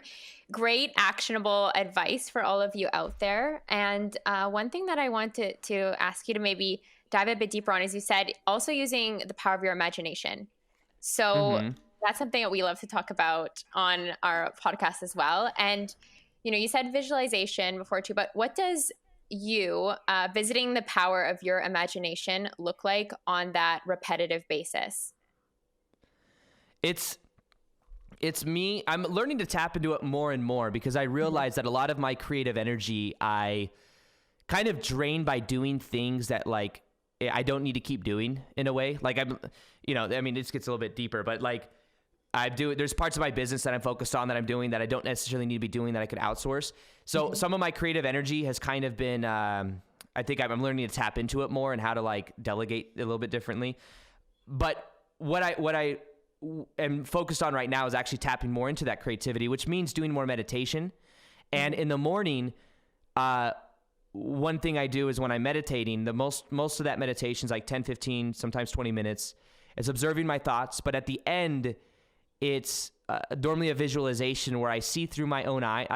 great actionable advice for all of you out there. And one thing that I wanted to ask you to maybe dive a bit deeper on is you said also using the power of your imagination. So Mm-hmm. that's something that we love to talk about on our podcast as well. And, you said visualization before too, but what does you visiting the power of your imagination look like on that repetitive basis? It's it's me. I'm learning to tap into it more and more because I realize that a lot of my creative energy I kind of drain by doing things that like I don't need to keep doing in a way. Like I mean, this gets a little bit deeper, but like there's parts of my business that I'm focused on that I'm doing that I don't necessarily need to be doing that I could outsource. So some of my creative energy has kind of been, I think I'm learning to tap into it more and how to like delegate a little bit differently. But what I am focused on right now is actually tapping more into that creativity, which means doing more meditation. And in the morning, one thing I do is when I'm meditating, the most of that meditation is like 10, 15, sometimes 20 minutes. It's observing my thoughts. But at the end, it's normally a visualization where I see through my own eye.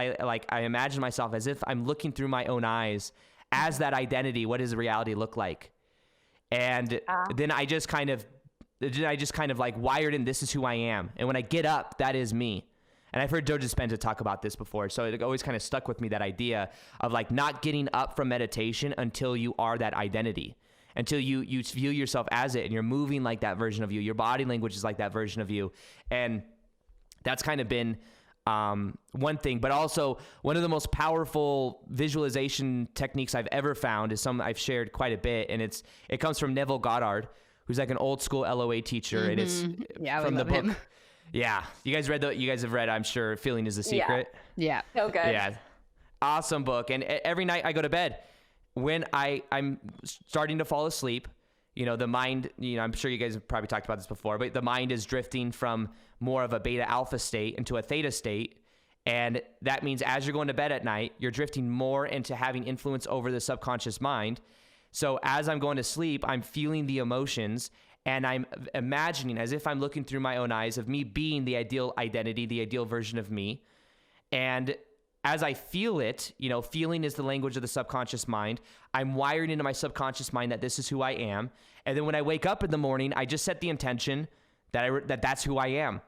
I imagine myself as if I'm looking through my own eyes as that identity. What does reality look like? And then I just kind of like wired in, this is who I am. And when I get up, that is me. And I've heard Joe Dispenza talk about this before. So it always kind of stuck with me, that idea of like not getting up from meditation until you are that identity, until you view yourself as it and you're moving like that version of you. Your body language is like that version of you. And that's kind of been one thing. But also one of the most powerful visualization techniques I've ever found is some I've shared quite a bit. And it comes from Neville Goddard, who's like an old school LOA teacher. Mm-hmm. And it's from the book. Him. Yeah. You guys have read, I'm sure, Feeling is the Secret. Yeah. So good. Yeah. Awesome book. And every night I go to bed, when I'm starting to fall asleep, the mind, I'm sure you guys have probably talked about this before, but the mind is drifting from more of a beta alpha state into a theta state. And that means as you're going to bed at night, you're drifting more into having influence over the subconscious mind. So as I'm going to sleep, I'm feeling the emotions and I'm imagining as if I'm looking through my own eyes of me being the ideal identity, the ideal version of me. And as I feel it, feeling is the language of the subconscious mind. I'm wired into my subconscious mind that this is who I am. And then when I wake up in the morning, I just set the intention that that's who I am.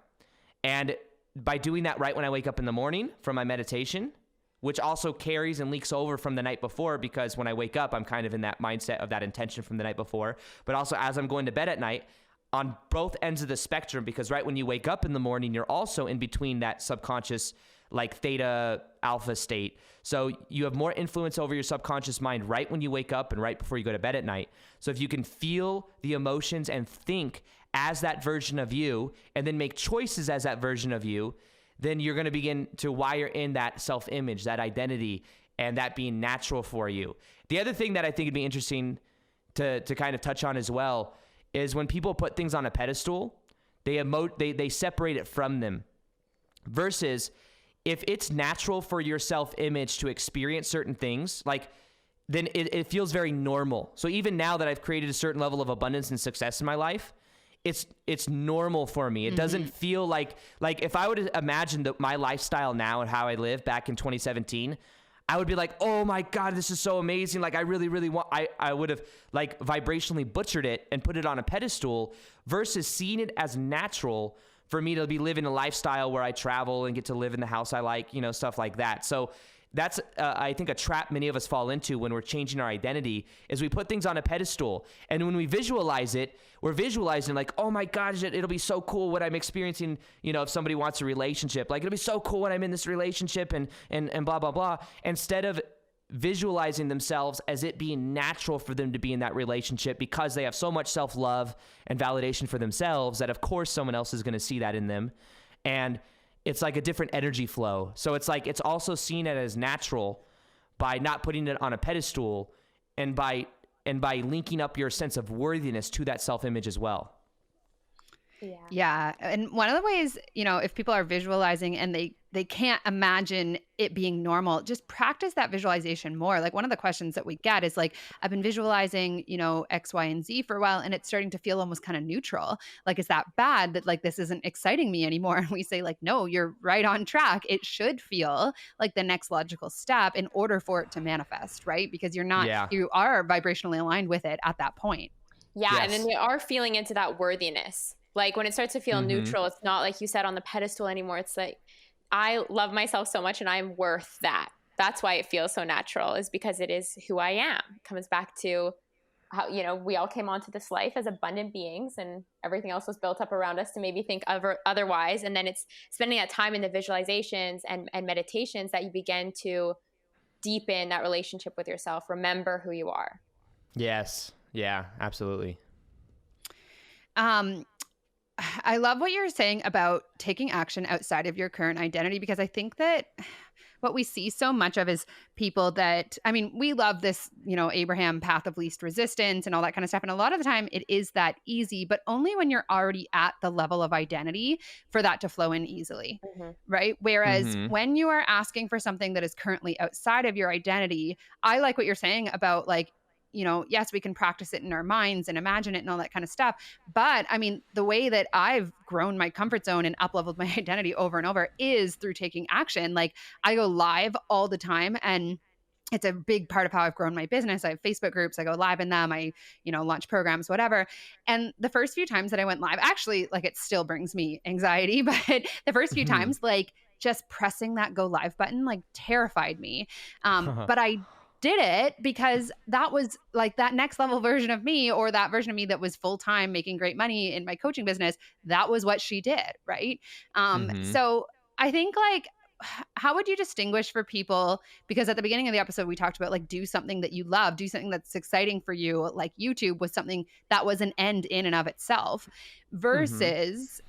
And by doing that right when I wake up in the morning from my meditation, which also carries and leaks over from the night before, because when I wake up, I'm kind of in that mindset of that intention from the night before. But also as I'm going to bed at night, on both ends of the spectrum, because right when you wake up in the morning, you're also in between that subconscious like theta alpha state. So you have more influence over your subconscious mind right when you wake up and right before you go to bed at night. So if you can feel the emotions and think as that version of you, and then make choices as that version of you, then you're going to begin to wire in that self-image, that identity, and that being natural for you. The other thing that I think would be interesting to kind of touch on as well is when people put things on a pedestal, they separate it from them. Versus if it's natural for your self-image to experience certain things, then it feels very normal. So even now that I've created a certain level of abundance and success in my life, it's normal for me. It doesn't feel like if I would imagine my lifestyle now and how I live back in 2017, I would be like, oh my God, this is so amazing. Like I really, really want, I would have like vibrationally butchered it and put it on a pedestal versus seeing it as natural for me to be living a lifestyle where I travel and get to live in the house I like, stuff like that. So that's, I think, a trap many of us fall into when we're changing our identity is we put things on a pedestal. And when we visualize it, we're visualizing like, oh my gosh, it'll be so cool what I'm experiencing, if somebody wants a relationship. Like, it'll be so cool when I'm in this relationship and blah, blah, blah. Instead of visualizing themselves as it being natural for them to be in that relationship because they have so much self-love and validation for themselves that, of course, someone else is going to see that in them. And it's like a different energy flow. So it's like it's also seen it as natural by not putting it on a pedestal and by linking up your sense of worthiness to that self-image as well. Yeah. And one of the ways, if people are visualizing and they they can't imagine it being normal, just practice that visualization more. Like one of the questions that we get is like, I've been visualizing, X, Y, and Z for a while, and it's starting to feel almost kind of neutral. Like, is that bad that like this isn't exciting me anymore? And we say, like, no, you're right on track. It should feel like the next logical step in order for it to manifest, right? Because Yeah. you are vibrationally aligned with it at that point. Yeah, and then Yes. they are feeling into that worthiness. Like when it starts to feel Mm-hmm. neutral, it's not like you said on the pedestal anymore. It's like, I love myself so much and I'm worth that. That's why it feels so natural, is because it is who I am. It comes back to how, we all came onto this life as abundant beings and everything else was built up around us to maybe think otherwise. And then it's spending that time in the visualizations and meditations that you begin to deepen that relationship with yourself. Remember who you are. Yes. Yeah, absolutely. Um, I love what you're saying about taking action outside of your current identity, because I think that what we see so much of is people that, I mean, we love this, Abraham path of least resistance and all that kind of stuff. And a lot of the time it is that easy, but only when you're already at the level of identity for that to flow in easily. Mm-hmm. Right. Whereas Mm-hmm. when you are asking for something that is currently outside of your identity, I like what you're saying about like, yes, we can practice it in our minds and imagine it and all that kind of stuff. But I mean, the way that I've grown my comfort zone and up-leveled my identity over and over is through taking action. Like I go live all the time, and it's a big part of how I've grown my business. I have Facebook groups, I go live in them, I, launch programs, whatever. And the first few times that I went live, actually, like it still brings me anxiety, but the first few Mm-hmm. times, like just pressing that go live button, like terrified me. But I did it because that was like that next level version of me, or that version of me that was full-time making great money in my coaching business. That was what she did. Right. Mm-hmm. So I think like, how would you distinguish for people? Because at the beginning of the episode, we talked about like, do something that you love, do something that's exciting for you. Like YouTube was something that was an end in and of itself versus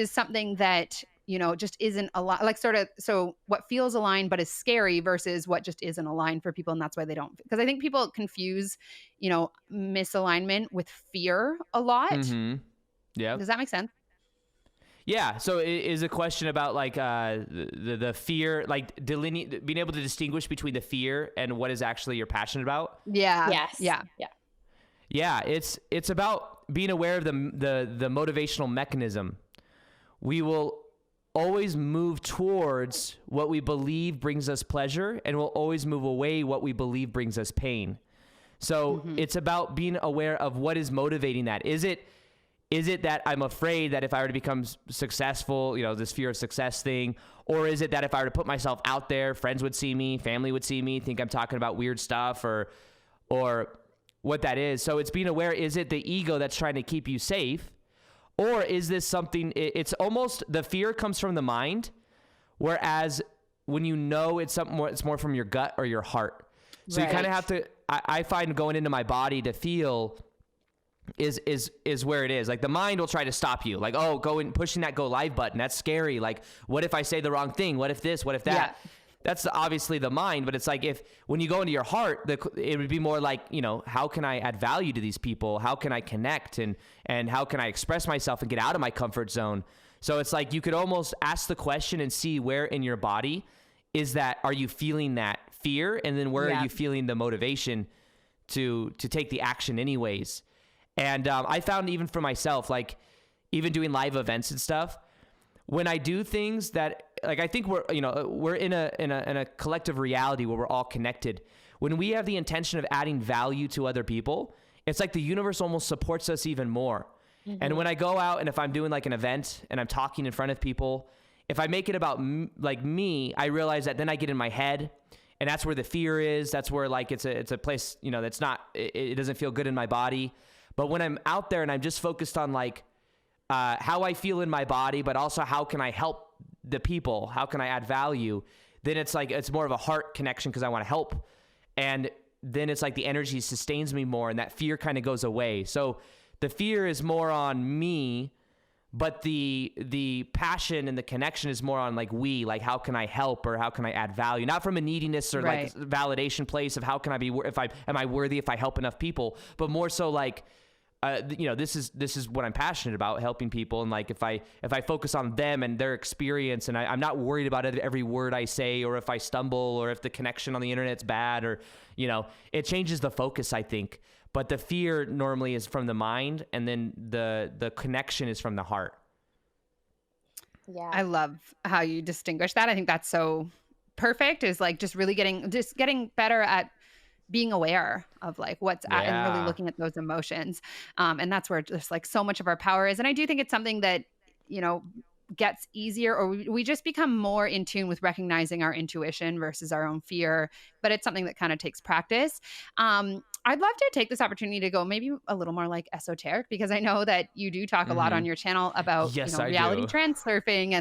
something that, just isn't a lot, like sort of, so what feels aligned but is scary versus what just isn't aligned for people. And that's why they don't, because I think people confuse, misalignment with fear a lot. Mm-hmm. Yeah. Does that make sense? Yeah. So it is a question about like the fear, like being able to distinguish between the fear and what is actually you're passionate about. Yeah. Yes. Yeah. Yeah. Yeah. It's about being aware of the motivational mechanism. We will always move towards what we believe brings us pleasure, and we'll always move away what we believe brings us pain. So it's about being aware of what is motivating that. Is it that I'm afraid that if I were to become successful, this fear of success thing, or is it that if I were to put myself out there, friends would see me, family would see me, think I'm talking about weird stuff, or what that is. So it's being aware, is it the ego that's trying to keep you safe? Or is this something, it's almost, the fear comes from the mind, whereas when it's something more, it's more from your gut or your heart. So you kind of have to, I find going into my body to feel is where it is. Like the mind will try to stop you. Like, oh, pushing that go live button. That's scary. Like, what if I say the wrong thing? What if this? What if that? Yeah. That's obviously the mind, but it's like when you go into your heart, it would be more like, how can I add value to these people? How can I connect and how can I express myself and get out of my comfort zone? So it's like you could almost ask the question and see where in your body are you feeling that fear? And then where are you feeling the motivation to take the action anyways? And I found even for myself, like even doing live events and stuff, when I do things that, like, I think we're in a collective reality where we're all connected. When we have the intention of adding value to other people, it's like the universe almost supports us even more. Mm-hmm. And when I go out and if I'm doing like an event and I'm talking in front of people, if I make it about me, I realize that then I get in my head, and that's where the fear is. That's where like it's a place, that's not, it doesn't feel good in my body. But when I'm out there and I'm just focused on like, how I feel in my body, but also how can I help the people? How can I add value? Then it's like, it's more of a heart connection because I want to help. And then it's like the energy sustains me more and that fear kind of goes away. So the fear is more on me, but the passion and the connection is more on like like how can I help or how can I add value? Not from a neediness or like validation place of how can I be, am I worthy if I help enough people, but more so like, this is what I'm passionate about, helping people. And like, if I focus on them and their experience, and I'm not worried about every word I say, or if I stumble, or if the connection on the internet's bad, or, it changes the focus, I think. But the fear normally is from the mind, and then the connection is from the heart. Yeah. I love how you distinguish that. I think that's so perfect, is like just really getting better at being aware of like what's at, and really looking at those emotions. And that's where just like so much of our power is. And I do think it's something that, gets easier, or we just become more in tune with recognizing our intuition versus our own fear. But it's something that kind of takes practice. I'd love to take this opportunity to go maybe a little more like esoteric, because I know that you do talk a lot on your channel about Yes, I reality do. transurfing,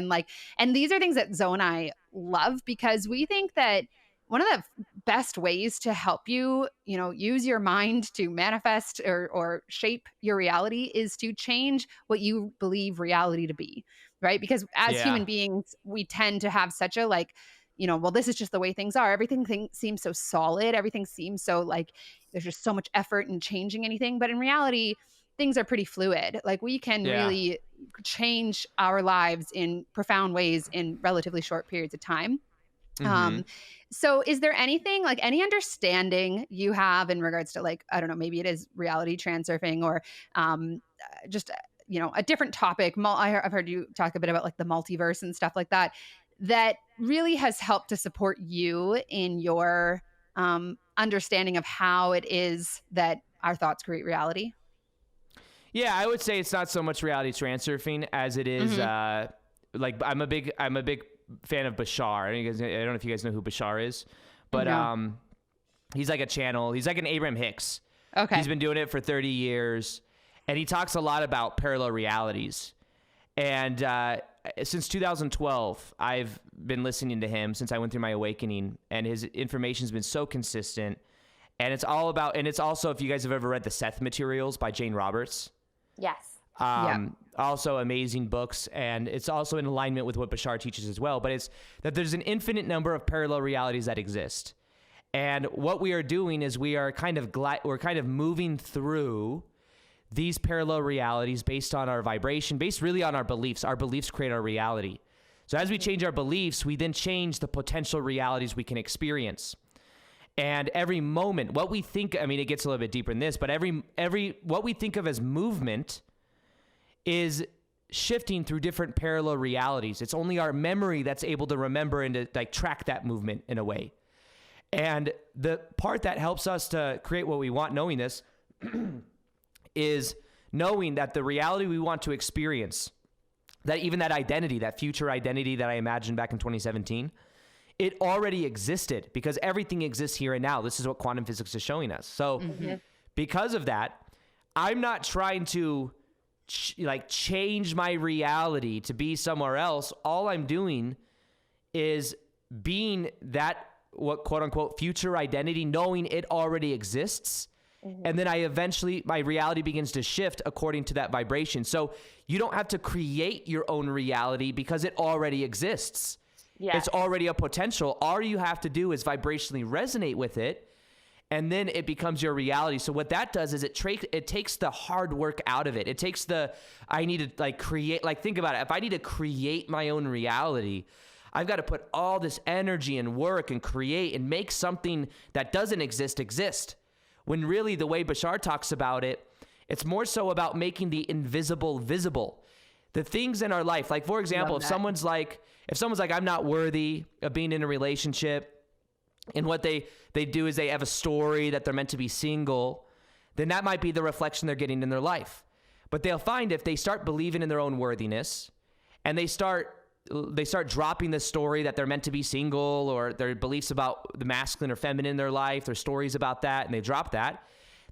and these are things that Zoe and I love, because we think that one of the best ways to help you, use your mind to manifest or shape your reality is to change what you believe reality to be, right? Because as Yeah. human beings, we tend to have such a like, well, this is just the way things are. Everything seems so solid. Everything seems so like there's just so much effort in changing anything. But in reality, things are pretty fluid. Like we can Yeah. really change our lives in profound ways in relatively short periods of time. Mm-hmm. So is there anything, like any understanding you have in regards to like, I don't know, maybe it is reality transurfing, or just, a different topic. I've heard you talk a bit about like the multiverse and stuff like that, that really has helped to support you in your understanding of how it is that our thoughts create reality? Yeah, I would say it's not so much reality transurfing as it is, like I'm a big fan of Bashar. I don't know if you guys know who Bashar is, but No. he's like a channel. He's like an Abraham Hicks. Okay. He's been doing it for 30 years, and he talks a lot about parallel realities. And since 2012, I've been listening to him since I went through my awakening, and his information's been so consistent. And it's all about, and it's also, if you guys have ever read the Seth Materials by Jane Roberts. Yes. Also amazing books, and it's also in alignment with what Bashar teaches as well. But it's that there's an infinite number of parallel realities that exist, and what we are doing is we are kind of moving through these parallel realities based on our vibration, based really on our beliefs. Our beliefs create our reality. So as we change our beliefs, we then change the potential realities we can experience. And every moment, what we think, I mean, it gets a little bit deeper than this, but what we think of as movement is shifting through different parallel realities. It's only our memory that's able to remember and to like track that movement in a way. And the part that helps us to create what we want, knowing this, is knowing that the reality we want to experience, that even that identity, that future identity that I imagined back in 2017, it already existed, because everything exists here and now. This is what quantum physics is showing us. So because of that, I'm not trying to change my reality to be somewhere else. All I'm doing is being that, what quote unquote future identity, knowing it already exists. And then my reality begins to shift according to that vibration. So you don't have to create your own reality because it already exists. Yes. It's already a potential. All you have to do is vibrationally resonate with it, and then it becomes your reality. So what that does is it takes the hard work out of it. It takes I need to create, think about it. If I need to create my own reality, I've got to put all this energy and work and create and make something that doesn't exist. When really the way Bashar talks about it, it's more so about making the invisible visible. The things in our life, like for example, if someone's like, I'm not worthy of being in a relationship, and what they do is they have a story that they're meant to be single, then that might be the reflection they're getting in their life. But they'll find if they start believing in their own worthiness, and they start dropping the story that they're meant to be single, or their beliefs about the masculine or feminine in their life, their stories about that, and they drop that,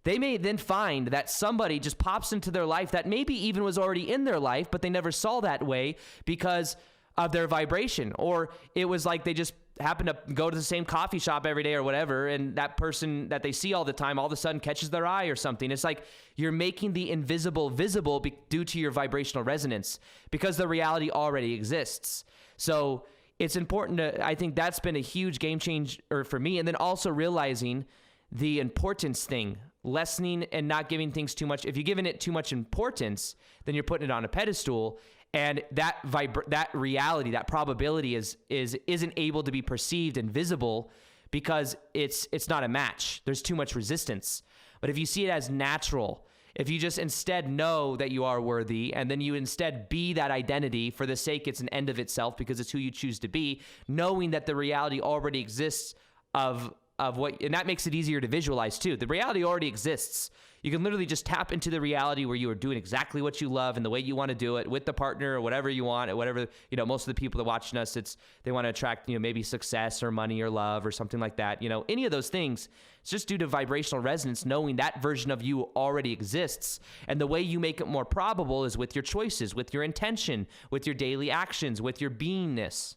they may then find that somebody just pops into their life that maybe even was already in their life, but they never saw that way because of their vibration. Or it was like they just happen to go to the same coffee shop every day or whatever, and that person that they see all the time all of a sudden catches their eye or something. It's like you're making the invisible visible due to your vibrational resonance, because the reality already exists. So it's important I think that's been a huge game changer for me. And then also realizing the importance thing. lessening and not giving things too much. If you're giving it too much importance, then you're putting it on a pedestal. And that reality, that probability isn't able to be perceived and visible because it's not a match. There's too much resistance. But if you see it as natural, if you just instead know that you are worthy, and then you instead be that identity for the sake it's an end of itself because it's who you choose to be, knowing that the reality already exists of what, and that makes it easier to visualize too. The reality already exists. You can literally just tap into the reality where you are doing exactly what you love and the way you want to do it with the partner or whatever you want, or whatever, most of the people that are watching us, they want to attract, maybe success or money or love or something like that. Any of those things, it's just due to vibrational resonance, knowing that version of you already exists. And the way you make it more probable is with your choices, with your intention, with your daily actions, with your beingness.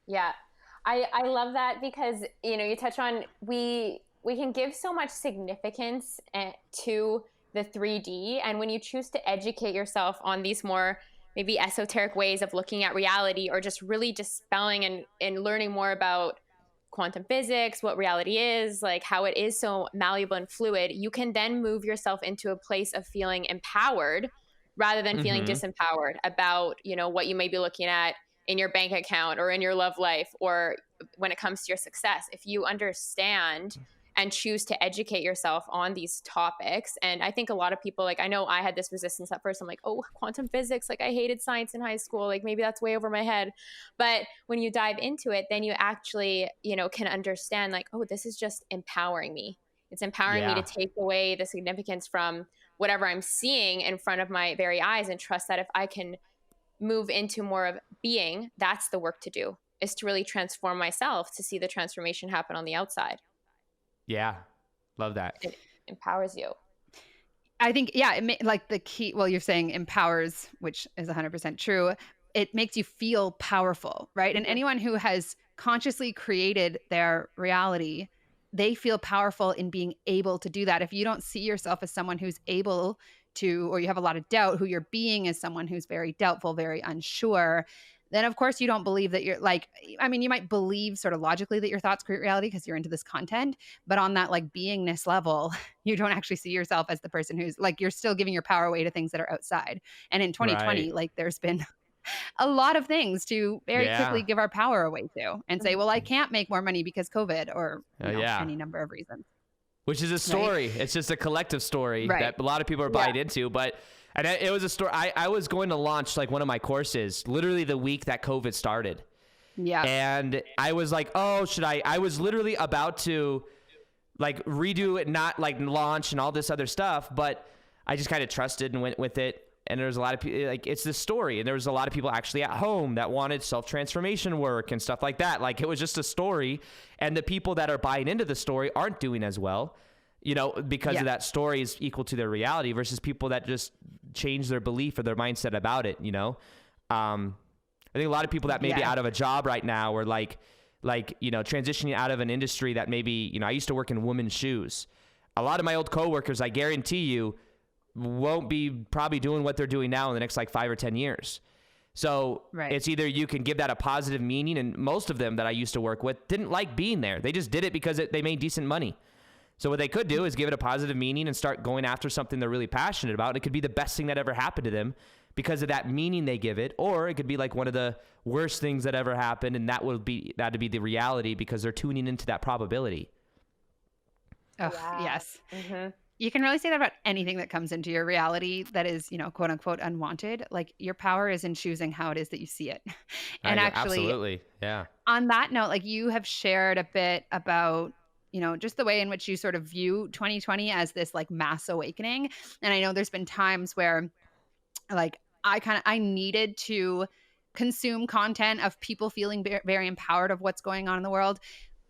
Yeah. I love that because, you touch on, we can give so much significance to the 3D. And when you choose to educate yourself on these more maybe esoteric ways of looking at reality, or just really dispelling and learning more about quantum physics, what reality is, like how it is so malleable and fluid, you can then move yourself into a place of feeling empowered rather than feeling disempowered about, what you may be looking at in your bank account or in your love life, or when it comes to your success. If you understand and choose to educate yourself on these topics. And I think a lot of people, like, I know I had this resistance at first. I'm like, oh, quantum physics, like I hated science in high school. Like maybe that's way over my head. But when you dive into it, then you actually, can understand like, oh, this is just empowering me. It's empowering me to take away the significance from whatever I'm seeing in front of my very eyes, and trust that if I can move into more of being, that's the work to do, is to really transform myself to see the transformation happen on the outside. Yeah. Love that. It empowers you. I think, like the key, well, you're saying empowers, which is 100% true. It makes you feel powerful, right? And anyone who has consciously created their reality, they feel powerful in being able to do that. If you don't see yourself as someone who's able to, or you have a lot of doubt, who you're being as someone who's very doubtful, very unsure, then of course you don't believe that you're like, you might believe sort of logically that your thoughts create reality because you're into this content, but on that like beingness level, you don't actually see yourself as the person who's like, you're still giving your power away to things that are outside. And in 2020, like there's been a lot of things to very quickly give our power away to and say, well, I can't make more money because COVID, or any number of reasons. Which is a story. Right? It's just a collective story that a lot of people are buying into. But it was a story. I was going to launch like one of my courses literally the week that COVID started. Yeah. And I was like, oh, should I? I was literally about to like redo it, not like launch and all this other stuff. But I just kind of trusted and went with it. And there was a lot of people, like, it's this story. And there was a lot of people actually at home that wanted self-transformation work and stuff like that. Like, it was just a story. And the people that are buying into the story aren't doing as well, because of that story is equal to their reality, versus people that just change their belief or their mindset about it, I think a lot of people that may be out of a job right now, or like, transitioning out of an industry that maybe, I used to work in women's shoes. A lot of my old coworkers, I guarantee you, won't be probably doing what they're doing now in the next like 5 or 10 years. So it's either you can give that a positive meaning, and most of them that I used to work with didn't like being there. They just did it because they made decent money. So what they could do is give it a positive meaning and start going after something they're really passionate about. And it could be the best thing that ever happened to them because of that meaning they give it, or it could be like one of the worst things that ever happened, and that'd be the reality because they're tuning into that probability. Oh, yes. You can really say that about anything that comes into your reality that is, quote unquote, unwanted. Like, your power is in choosing how it is that you see it. And absolutely. Yeah. On that note, like, you have shared a bit about, just the way in which you sort of view 2020 as this like mass awakening. And I know there's been times where like I needed to consume content of people feeling very empowered of what's going on in the world,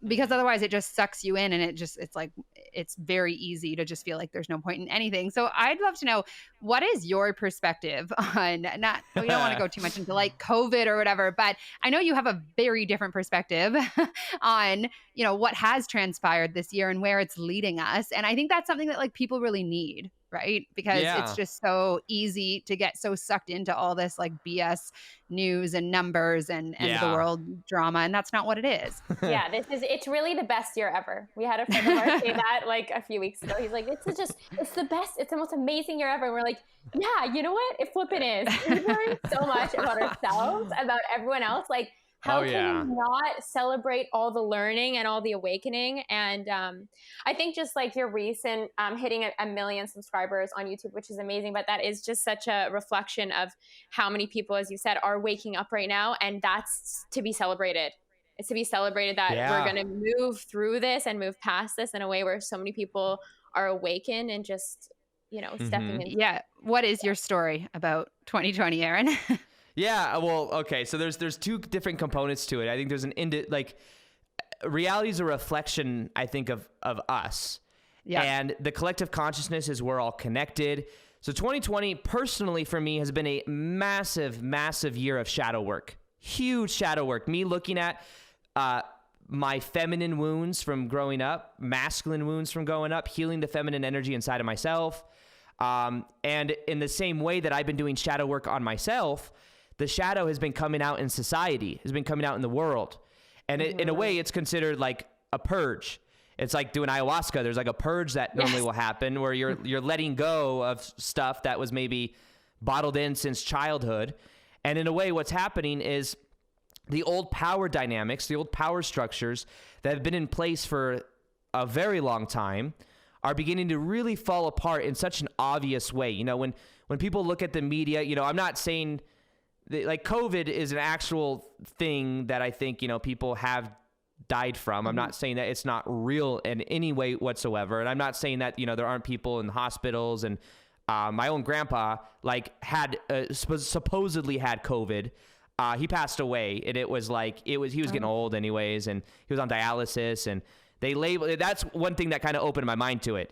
because otherwise it just sucks you in, and it's like, it's very easy to just feel like there's no point in anything. So I'd love to know, what is your perspective on, we don't want to go too much into like COVID or whatever, but I know you have a very different perspective on, what has transpired this year and where it's leading us. And I think that's something that like people really need right? Because it's Yeah. just so easy to get so sucked into all this like BS news and numbers and end of the Yeah. world drama. And that's not what it is. Yeah, it's really the best year ever. We had a friend of ours say that like a few weeks ago. He's like, it's the best, it's the most amazing year ever. And we're like, yeah, you know what? It flipping is. We learned so much about ourselves, about everyone else. Like, how Oh, yeah. can you not celebrate all the learning and all the awakening? And I think just like your recent hitting a million subscribers on YouTube, which is amazing, but that is just such a reflection of how many people, as you said, are waking up right now. And that's to be celebrated. It's to be celebrated that we're going to move through this and move past this in a way where so many people are awakened and just, stepping into. Yeah. What is your story about 2020, Aaron? Yeah, well, okay. So there's two different components to it. I think there's reality is a reflection, I think, of us. Yeah. And the collective consciousness is we're all connected. So 2020, personally for me, has been a massive, massive year of shadow work. Huge shadow work. Me looking at my feminine wounds from growing up, masculine wounds from growing up, healing the feminine energy inside of myself. And in the same way that I've been doing shadow work on myself, the shadow has been coming out in society, has been coming out in the world. And in a way, it's considered like a purge. It's like doing ayahuasca. There's like a purge that normally will happen where you're letting go of stuff that was maybe bottled in since childhood. And in a way, what's happening is the old power dynamics, the old power structures that have been in place for a very long time are beginning to really fall apart in such an obvious way. When people look at the media, I'm not saying like COVID is an actual thing that I think, people have died from. I'm not saying that it's not real in any way whatsoever. And I'm not saying that, there aren't people in hospitals. And my own grandpa had supposedly had COVID. He passed away, and he was getting old anyways. And he was on dialysis, and they labeled, that's one thing that kind of opened my mind to it.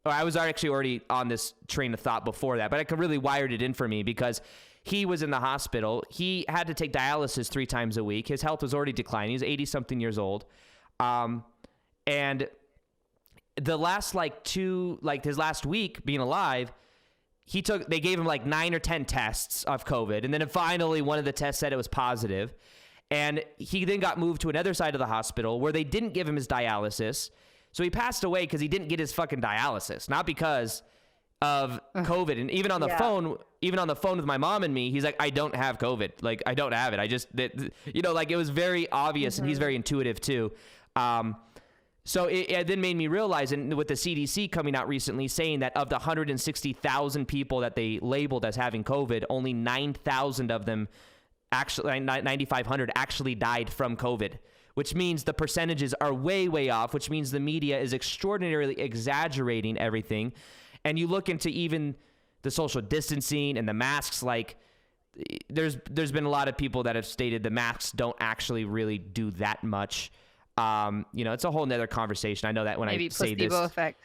I was actually already on this train of thought before that, but I really wired it in for me because he was in the hospital. He had to take dialysis 3 times a week. His health was already declining. He's 80 something years old. And the last his last week being alive, they gave him 9 or 10 tests of COVID. And then finally one of the tests said it was positive. And he then got moved to another side of the hospital where they didn't give him his dialysis. So he passed away because he didn't get his fucking dialysis, not because of COVID. And even on the phone with my mom and me, he's like, I don't have COVID. I don't have it. It was very obvious, and he's very intuitive too. So it then made me realize, and with the CDC coming out recently saying that of the 160,000 people that they labeled as having COVID, only 9,000 of them, actually 9,500 actually died from COVID, which means the percentages are way, way off, which means the media is extraordinarily exaggerating everything. And you look into even the social distancing and the masks, there's been a lot of people that have stated the masks don't actually really do that much. It's a whole nother conversation. I know that when I say this, placebo effect.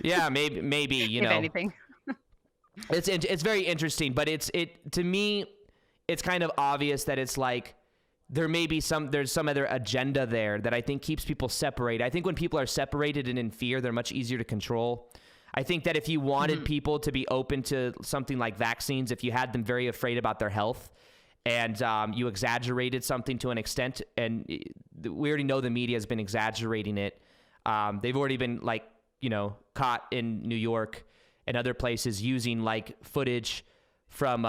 Yeah, maybe, if anything. it's very interesting, but to me, it's kind of obvious that it's there's some other agenda there that I think keeps people separated. I think when people are separated and in fear, they're much easier to control. I think that if you wanted people to be open to something like vaccines, if you had them very afraid about their health, and you exaggerated something to an extent, and we already know the media has been exaggerating it. They've already been caught in New York and other places using footage from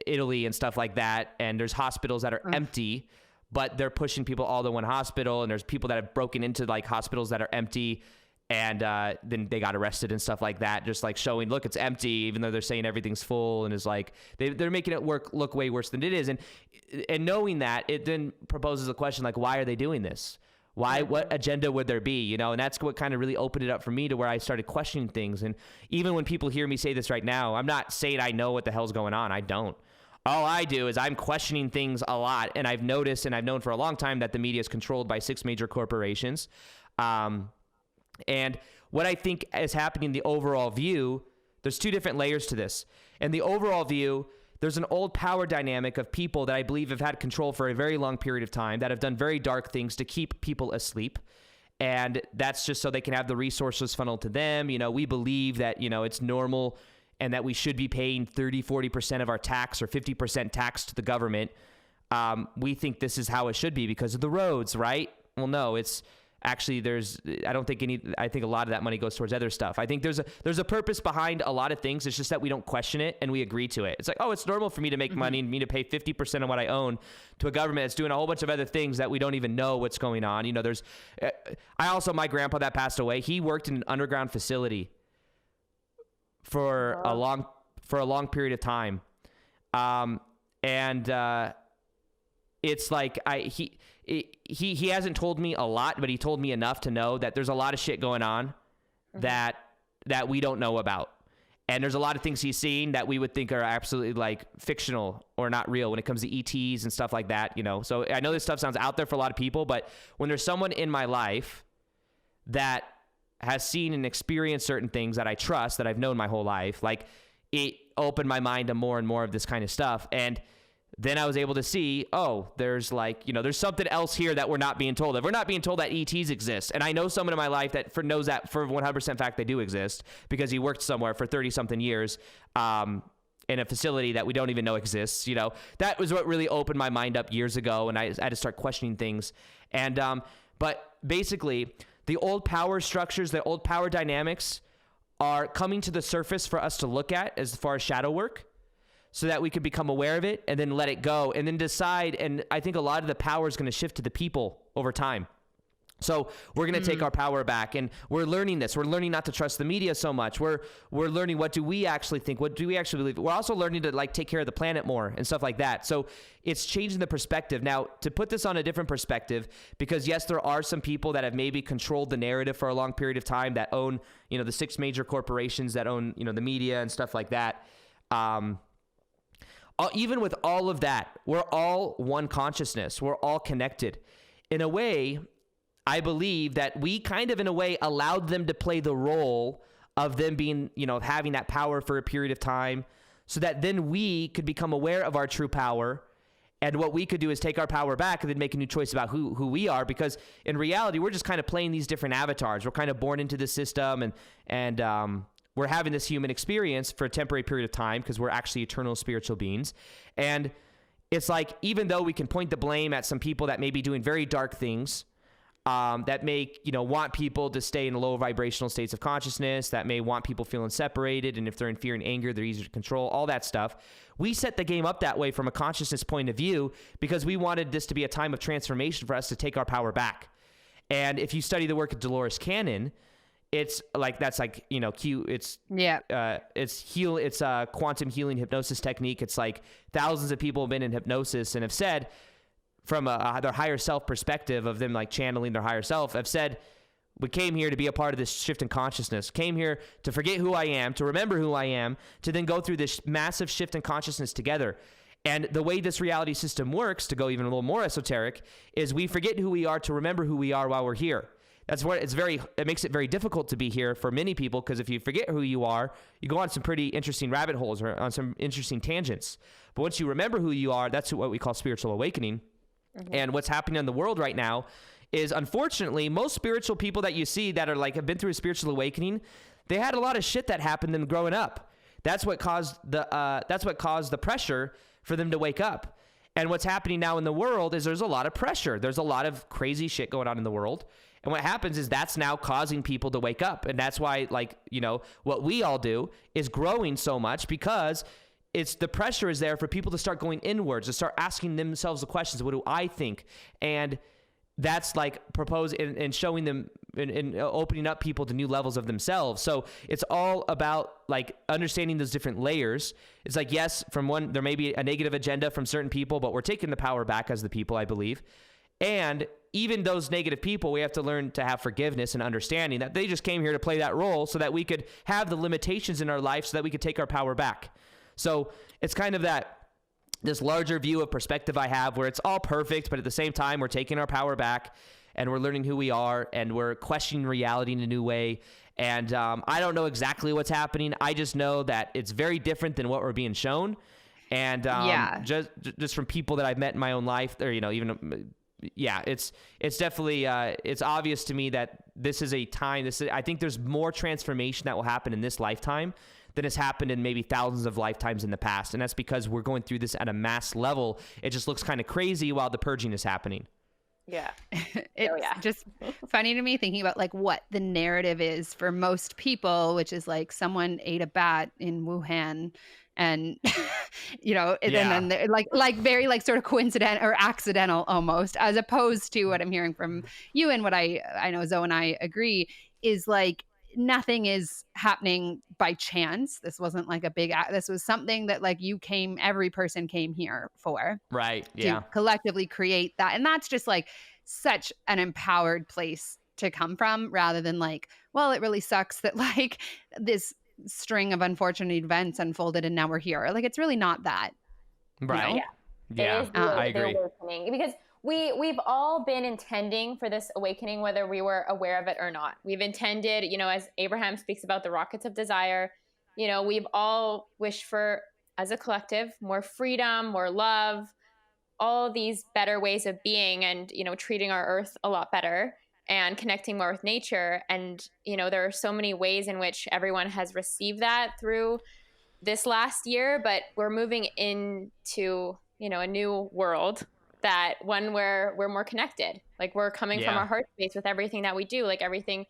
Italy and stuff like that. And there's hospitals that are empty, but they're pushing people all to one hospital. And there's people that have broken into hospitals that are empty. And then they got arrested and stuff like that, just showing, look, it's empty, even though they're saying everything's full. And it's they're making it look way worse than it is. And knowing that, it then proposes a question why are they doing this? What agenda would there be? And that's what kind of really opened it up for me to where I started questioning things. And even when people hear me say this right now, I'm not saying I know what the hell's going on. I don't. All I do is I'm questioning things a lot. And I've noticed, and I've known for a long time, that the media is controlled by 6 major corporations. And what I think is happening in the overall view, there's 2 different layers to this. In the overall view, there's an old power dynamic of people that I believe have had control for a very long period of time, that have done very dark things to keep people asleep. And that's just so they can have the resources funneled to them. We believe that, it's normal and that we should be paying 30-40% of our tax or 50% tax to the government. We think this is how it should be because of the roads, right? Well, no, it's actually I think a lot of that money goes towards other stuff. I think there's a purpose behind a lot of things. It's just that we don't question it and we agree to it. It's like, oh, it's normal for me to make money and me to pay 50% of what I own to a government that's doing a whole bunch of other things that we don't even know what's going on. My grandpa that passed away, he worked in an underground facility for a long period of time. It's like he hasn't told me a lot, but he told me enough to know that there's a lot of shit going on that we don't know about. And there's a lot of things he's seen that we would think are absolutely like fictional or not real when it comes to ETs and stuff like that, So I know this stuff sounds out there for a lot of people, but when there's someone in my life that has seen and experienced certain things that I trust, that I've known my whole life, like it opened my mind to more and more of this kind of stuff. And then I was able to see, there's there's something else here that we're not being told of. We're not being told that ETs exist. And I know someone in my life that knows that for 100% fact they do exist because he worked somewhere for 30 something years in a facility that we don't even know exists. That was what really opened my mind up years ago. And I had to start questioning things. And, but basically the old power structures, the old power dynamics are coming to the surface for us to look at as far as shadow work, so that we could become aware of it and then let it go and then decide. And I think a lot of the power is going to shift to the people over time. So we're going to take our power back, and we're learning this. We're learning not to trust the media so much. We're learning, what do we actually think? What do we actually believe? We're also learning to take care of the planet more and stuff like that. So it's changing the perspective. Now, to put this on a different perspective, because yes, there are some people that have maybe controlled the narrative for a long period of time that own, the 6 major corporations that own, the media and stuff like that. Even with all of that, we're all one consciousness. We're all connected. In a way, I believe that we kind of, in a way, allowed them to play the role of them being, having that power for a period of time, so that then we could become aware of our true power. And what we could do is take our power back and then make a new choice about who we are. Because in reality, we're just kind of playing these different avatars. We're kind of born into the system, and we're having this human experience for a temporary period of time because we're actually eternal spiritual beings. And it's like, even though we can point the blame at some people that may be doing very dark things, that may, want people to stay in low vibrational states of consciousness, that may want people feeling separated. And if they're in fear and anger, they're easier to control, all that stuff. We set the game up that way from a consciousness point of view because we wanted this to be a time of transformation for us to take our power back. And if you study the work of Dolores Cannon, it's like, that's like, it's quantum healing hypnosis technique. It's like thousands of people have been in hypnosis and have said, from their higher self perspective of them like channeling their higher self, have said, we came here to be a part of this shift in consciousness, came here to forget who I am, to remember who I am, to then go through this massive shift in consciousness together. And the way this reality system works, to go even a little more esoteric, is we forget who we are to remember who we are while we're here. That's what it makes it very difficult to be here for many people, because if you forget who you are, you go on some pretty interesting rabbit holes or on some interesting tangents. But once you remember who you are, that's what we call spiritual awakening. Mm-hmm. And what's happening in the world right now is, unfortunately, most spiritual people that you see that are have been through a spiritual awakening, they had a lot of shit that happened to them growing up. That's what caused the pressure for them to wake up. And what's happening now in the world is there's a lot of pressure. There's a lot of crazy shit going on in the world. And what happens is that's now causing people to wake up. And that's why, what we all do is growing so much, because it's the pressure is there for people to start going inwards, to start asking themselves the questions, what do I think? And that's proposing and showing them and opening up people to new levels of themselves. So it's all about understanding those different layers. It's yes, from one, there may be a negative agenda from certain people, but we're taking the power back as the people, I believe. And even those negative people, we have to learn to have forgiveness and understanding that they just came here to play that role so that we could have the limitations in our life so that we could take our power back. So it's kind of this larger view of perspective I have, where it's all perfect, but at the same time, we're taking our power back and we're learning who we are, and we're questioning reality in a new way. And I don't know exactly what's happening. I just know that it's very different than what we're being shown. And just from people that I've met in my own life, or even yeah, it's definitely it's obvious to me that this is a time. I think there's more transformation that will happen in this lifetime than has happened in maybe thousands of lifetimes in the past, and that's because we're going through this at a mass level. It just looks kind of crazy while the purging is happening. Yeah. It's just funny to me thinking about like what the narrative is for most people, which is like someone ate a bat in Wuhan and and then they're like very like sort of coincidental or accidental almost, as opposed to what I'm hearing from you and what I know Zoe and I agree is like nothing is happening by chance. This wasn't like a big this was something that like every person came here for, right? To collectively create that. And that's just like such an empowered place to come from, rather than like, well, it really sucks that like this string of unfortunate events unfolded and now we're here. Like, it's really not that. Right. Yeah. It is I agree. Awakening, because we've all been intending for this awakening, whether we were aware of it or not. We've intended, as Abraham speaks about the rockets of desire, we've all wished for, as a collective, more freedom, more love, all these better ways of being, and, treating our earth a lot better and connecting more with nature. And, there are so many ways in which everyone has received that through this last year, but we're moving into, a new world, that one where we're more connected. Like, we're coming from our heart space with everything that we do, like everything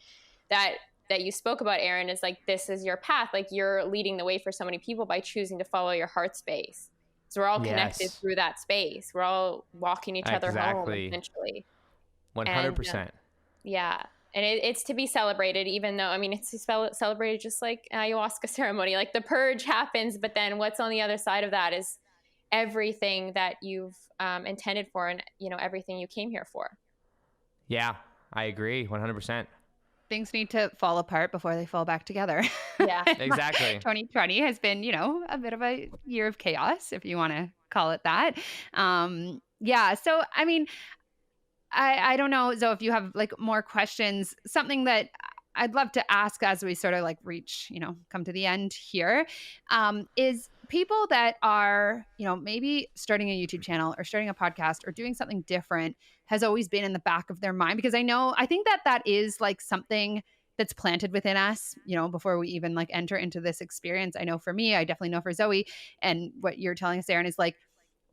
that you spoke about, Aaron, is like, this is your path. Like, you're leading the way for so many people by choosing to follow your heart space. So we're all connected through that space. We're all walking each other home, essentially. 100%. Yeah. And it's to be celebrated, even though, it's celebrated just like ayahuasca ceremony. Like, the purge happens, but then what's on the other side of that is everything that you've intended for, and, everything you came here for. Yeah, I agree. 100%. Things need to fall apart before they fall back together. Yeah, exactly. 2020 has been, a bit of a year of chaos, if you want to call it that. Yeah. So, I don't know, Zoe, if you have like more questions, something that I'd love to ask as we sort of like reach, come to the end here, is people that are, maybe starting a YouTube channel or starting a podcast or doing something different has always been in the back of their mind, because I think that is like something that's planted within us, before we even like enter into this experience. I know for me, I definitely know for Zoe, and what you're telling us, Aaron, is like,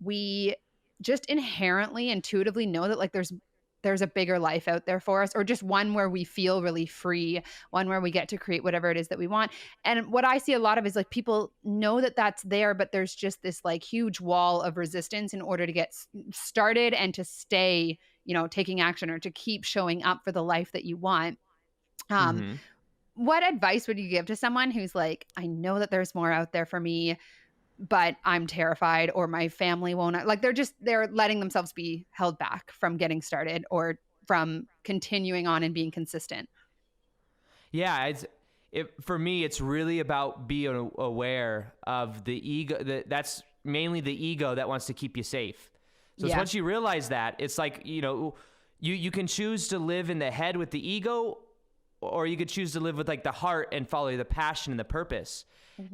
we just inherently, intuitively know that like there's a bigger life out there for us, or just one where we feel really free, one where we get to create whatever it is that we want. And what I see a lot of is like, people know that that's there, but there's just this like huge wall of resistance in order to get started and to stay, taking action, or to keep showing up for the life that you want. What advice would you give to someone who's like, I know that there's more out there for me, but I'm terrified, or my family won't, like, they're letting themselves be held back from getting started or from continuing on and being consistent? Yeah. For me, it's really about being aware of the ego. That's mainly the ego that wants to keep you safe. So once you realize that, it's like, you can choose to live in the head with the ego, or you could choose to live with like the heart and follow the passion and the purpose.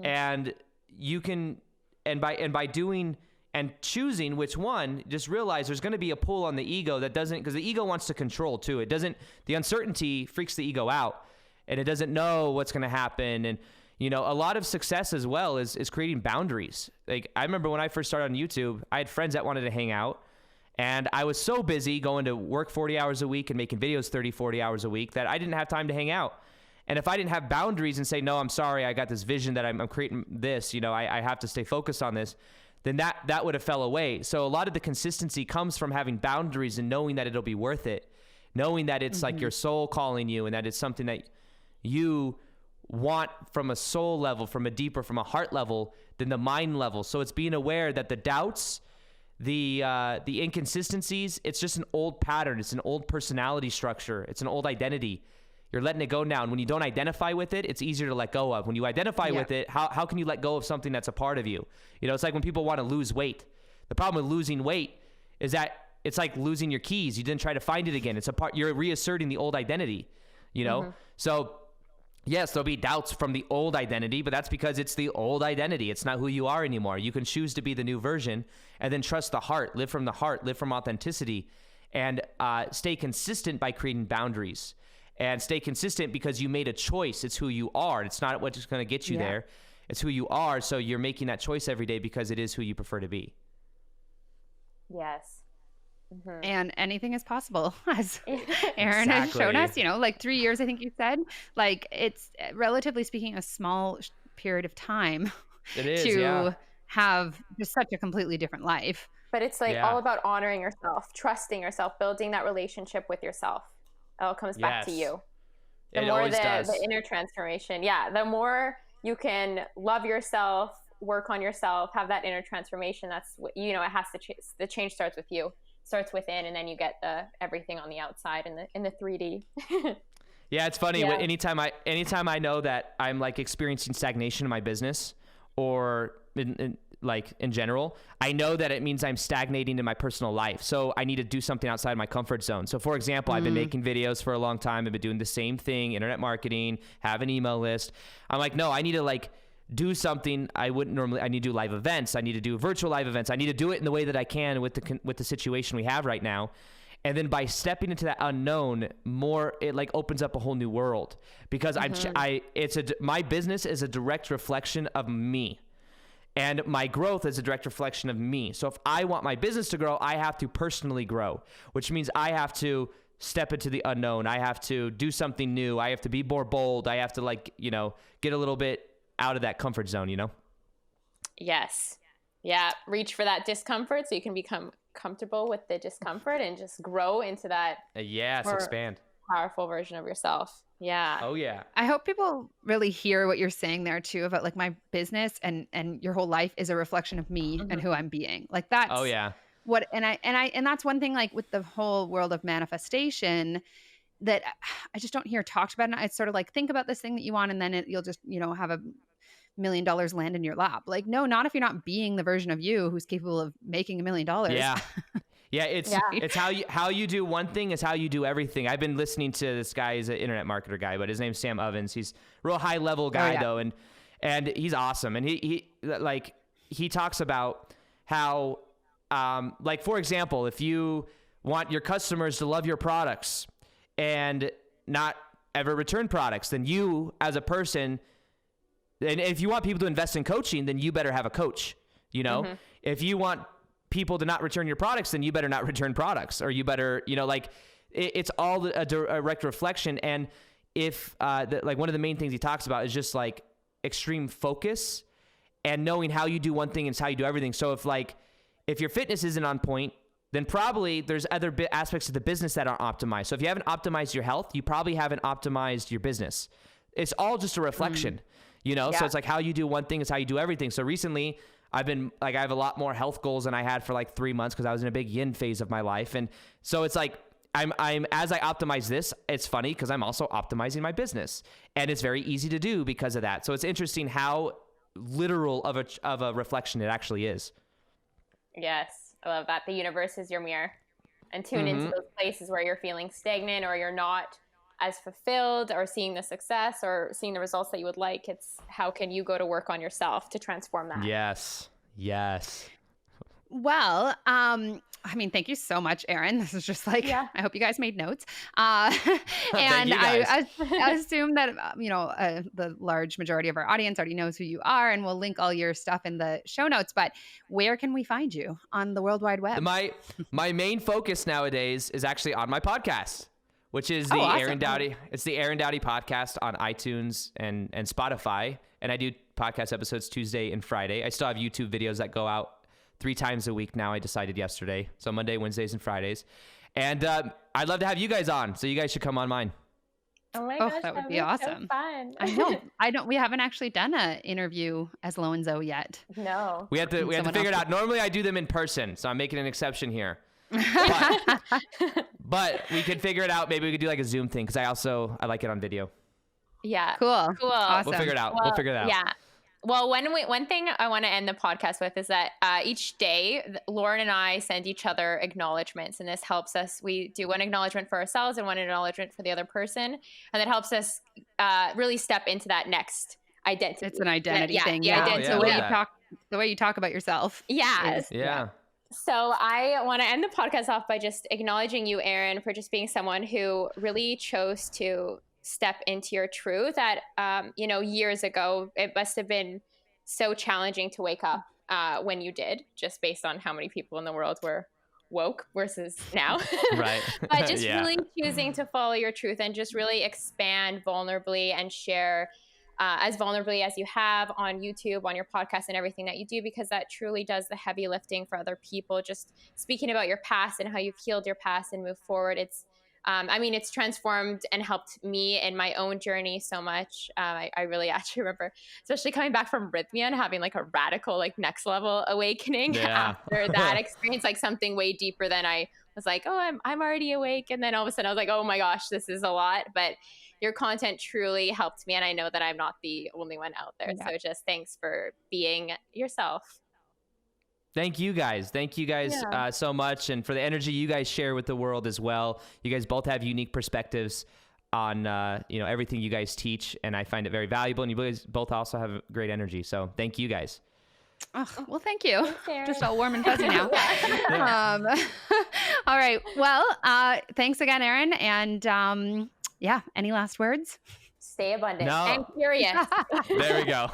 And you can, and by doing and choosing which one, just realize there's going to be a pull on the ego that doesn't, because the ego wants to control too. The uncertainty freaks the ego out, and it doesn't know what's going to happen. And, a lot of success as well is creating boundaries. Like, I remember when I first started on YouTube, I had friends that wanted to hang out, and I was so busy going to work 40 hours a week and making videos 30, 40 hours a week that I didn't have time to hang out. And if I didn't have boundaries and say, no, I'm sorry, I got this vision that I'm creating this, I have to stay focused on this, then that would have fell away. So a lot of the consistency comes from having boundaries and knowing that it'll be worth it, knowing that it's like your soul calling you, and that it's something that you want from a soul level, from a heart level than the mind level. So it's being aware that the doubts, the inconsistencies, it's just an old pattern. It's an old personality structure. It's an old identity. You're letting it go now. And when you don't identify with it, it's easier to let go of. When you identify with it, how can you let go of something that's a part of you? It's like when people want to lose weight. The problem with losing weight is that it's like losing your keys. You didn't try to find it again. It's a part, you're reasserting the old identity, So yes, there'll be doubts from the old identity, but that's because it's the old identity. It's not who you are anymore. You can choose to be the new version, and then trust the heart, live from authenticity, and stay consistent by creating boundaries. And stay consistent because you made a choice. It's who you are. It's not what's going to get you there. It's who you are. So you're making that choice every day because it is who you prefer to be. Yes. And anything is possible, as Aaron has shown us, like 3 years, I think you said, like it's relatively speaking, a small period of time It is, to have just such a completely different life. But it's like all about honoring yourself, trusting yourself, building that relationship with yourself. It all comes back to you. The more the inner transformation. Yeah. The more you can love yourself, work on yourself, have that inner transformation. That's what, it has to the change starts with you, starts within, and then you get everything on the outside in the 3D. Yeah. It's funny. Anytime I know that I'm like experiencing stagnation in my business or in general, I know that it means I'm stagnating in my personal life. So I need to do something outside my comfort zone. So for example, I've been making videos for a long time. I've been doing the same thing, internet marketing, have an email list. I'm like, no, I need to do something I wouldn't normally. I need to do live events. I need to do virtual live events. I need to do it in the way that I can with the situation we have right now. And then by stepping into that unknown more, it opens up a whole new world because my business is a direct reflection of me. And my growth is a direct reflection of me. So if I want my business to grow, I have to personally grow, which means I have to step into the unknown. I have to do something new. I have to be more bold. I have to get a little bit out of that comfort zone, Yes. Yeah. Reach for that discomfort so you can become comfortable with the discomfort and just grow into that. Expand. Powerful version of yourself. Yeah. Oh yeah. I hope people really hear what you're saying there too about my business and your whole life is a reflection of me and who I'm being. That's oh yeah. What and that's one thing with the whole world of manifestation that I just don't hear talked about. And it's sort of think about this thing that you want and then you'll just have $1 million land in your lap. No, not if you're not being the version of you who's capable of making $1 million. Yeah. Yeah, it's how you do one thing is how you do everything. I've been listening to this guy. He's an internet marketer guy, but his name's Sam Ovens. He's a real high level guy though, and he's awesome. And he talks about how for example, if you want your customers to love your products and not ever return products, then you as a person, and if you want people to invest in coaching, then you better have a coach. If you want people to not return your products, then you better not return products, or you better, it's all a direct reflection. And if one of the main things he talks about is just extreme focus and knowing how you do one thing is how you do everything. So if your fitness isn't on point, then probably there's other aspects of the business that aren't optimized. So if you haven't optimized your health, you probably haven't optimized your business. It's all just a reflection, So it's how you do one thing is how you do everything. So recently I have a lot more health goals than I had for 3 months because I was in a big yin phase of my life. And so it's I'm as I optimize this, it's funny because I'm also optimizing my business, and it's very easy to do because of that. So it's interesting how literal of a reflection it actually is. Yes. I love that. The universe is your mirror, and tune into those places where you're feeling stagnant or you're not as fulfilled or seeing the success or seeing the results that you would like. It's how can you go to work on yourself to transform that? Yes. Well, thank you so much, Aaron. This is just I hope you guys made notes. And I assume that, the large majority of our audience already knows who you are, and we'll link all your stuff in the show notes. But where can we find you on the World Wide Web? My main focus nowadays is actually on my podcast, which is the awesome. Aaron Doughty. It's the Aaron Doughty podcast on iTunes and Spotify. And I do podcast episodes Tuesday and Friday. I still have YouTube videos that go out 3 times a week now. I decided yesterday. So Monday, Wednesdays, and Fridays. And I'd love to have you guys on. So you guys should come on mine. Oh my gosh, that would be awesome. So fun. I know. We haven't actually done an interview as Lo and Zoe yet. No. We have to figure it out. Normally I do them in person. So I'm making an exception here. But we could figure it out. Maybe we could do a Zoom thing because I like it on video. Yeah. Cool. Awesome. We'll figure it out. Yeah. Well, one thing I want to end the podcast with is that each day, Lauren and I send each other acknowledgements, and this helps us. We do one acknowledgement for ourselves and one acknowledgement for the other person, and it helps us really step into that next identity. It's an identity thing. Yeah. The way you talk about yourself. Yeah. So I want to end the podcast off by just acknowledging you, Erin, for just being someone who really chose to step into your truth at, years ago. It must have been so challenging to wake up when you did, just based on how many people in the world were woke versus now. Right. But just Yeah. really choosing to follow your truth and just really expand vulnerably and share as vulnerably as you have on YouTube, on your podcast, and everything that you do, because that truly does the heavy lifting for other people. Just speaking about your past and how you've healed your past and moved forward. It's transformed and helped me in my own journey so much. I really actually remember, especially coming back from Rhythmia and having like a radical, like next level awakening after that experience, like something way deeper than I was like, oh, I'm already awake. And then all of a sudden I was like, oh my gosh, this is a lot. But your content truly helped me. And I know that I'm not the only one out there. Yeah. So just thanks for being yourself. Thank you guys so much, and for the energy you guys share with the world as well. You guys both have unique perspectives on everything you guys teach, and I find it very valuable, and you guys both also have great energy, so thank you guys. Oh, well, thank you. Just all warm and fuzzy now. All right, well, thanks again, Erin, and any last words? Stay abundant and curious. There we go.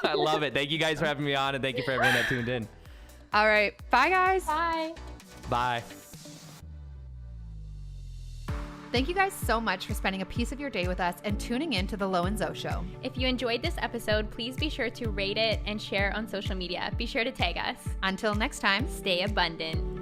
I love it. Thank you guys for having me on, and thank you for everyone that tuned in. All right. Bye, guys. Bye. Bye. Thank you guys so much for spending a piece of your day with us and tuning in to The Lo and Zo Show. If you enjoyed this episode, please be sure to rate it and share on social media. Be sure to tag us. Until next time, stay abundant.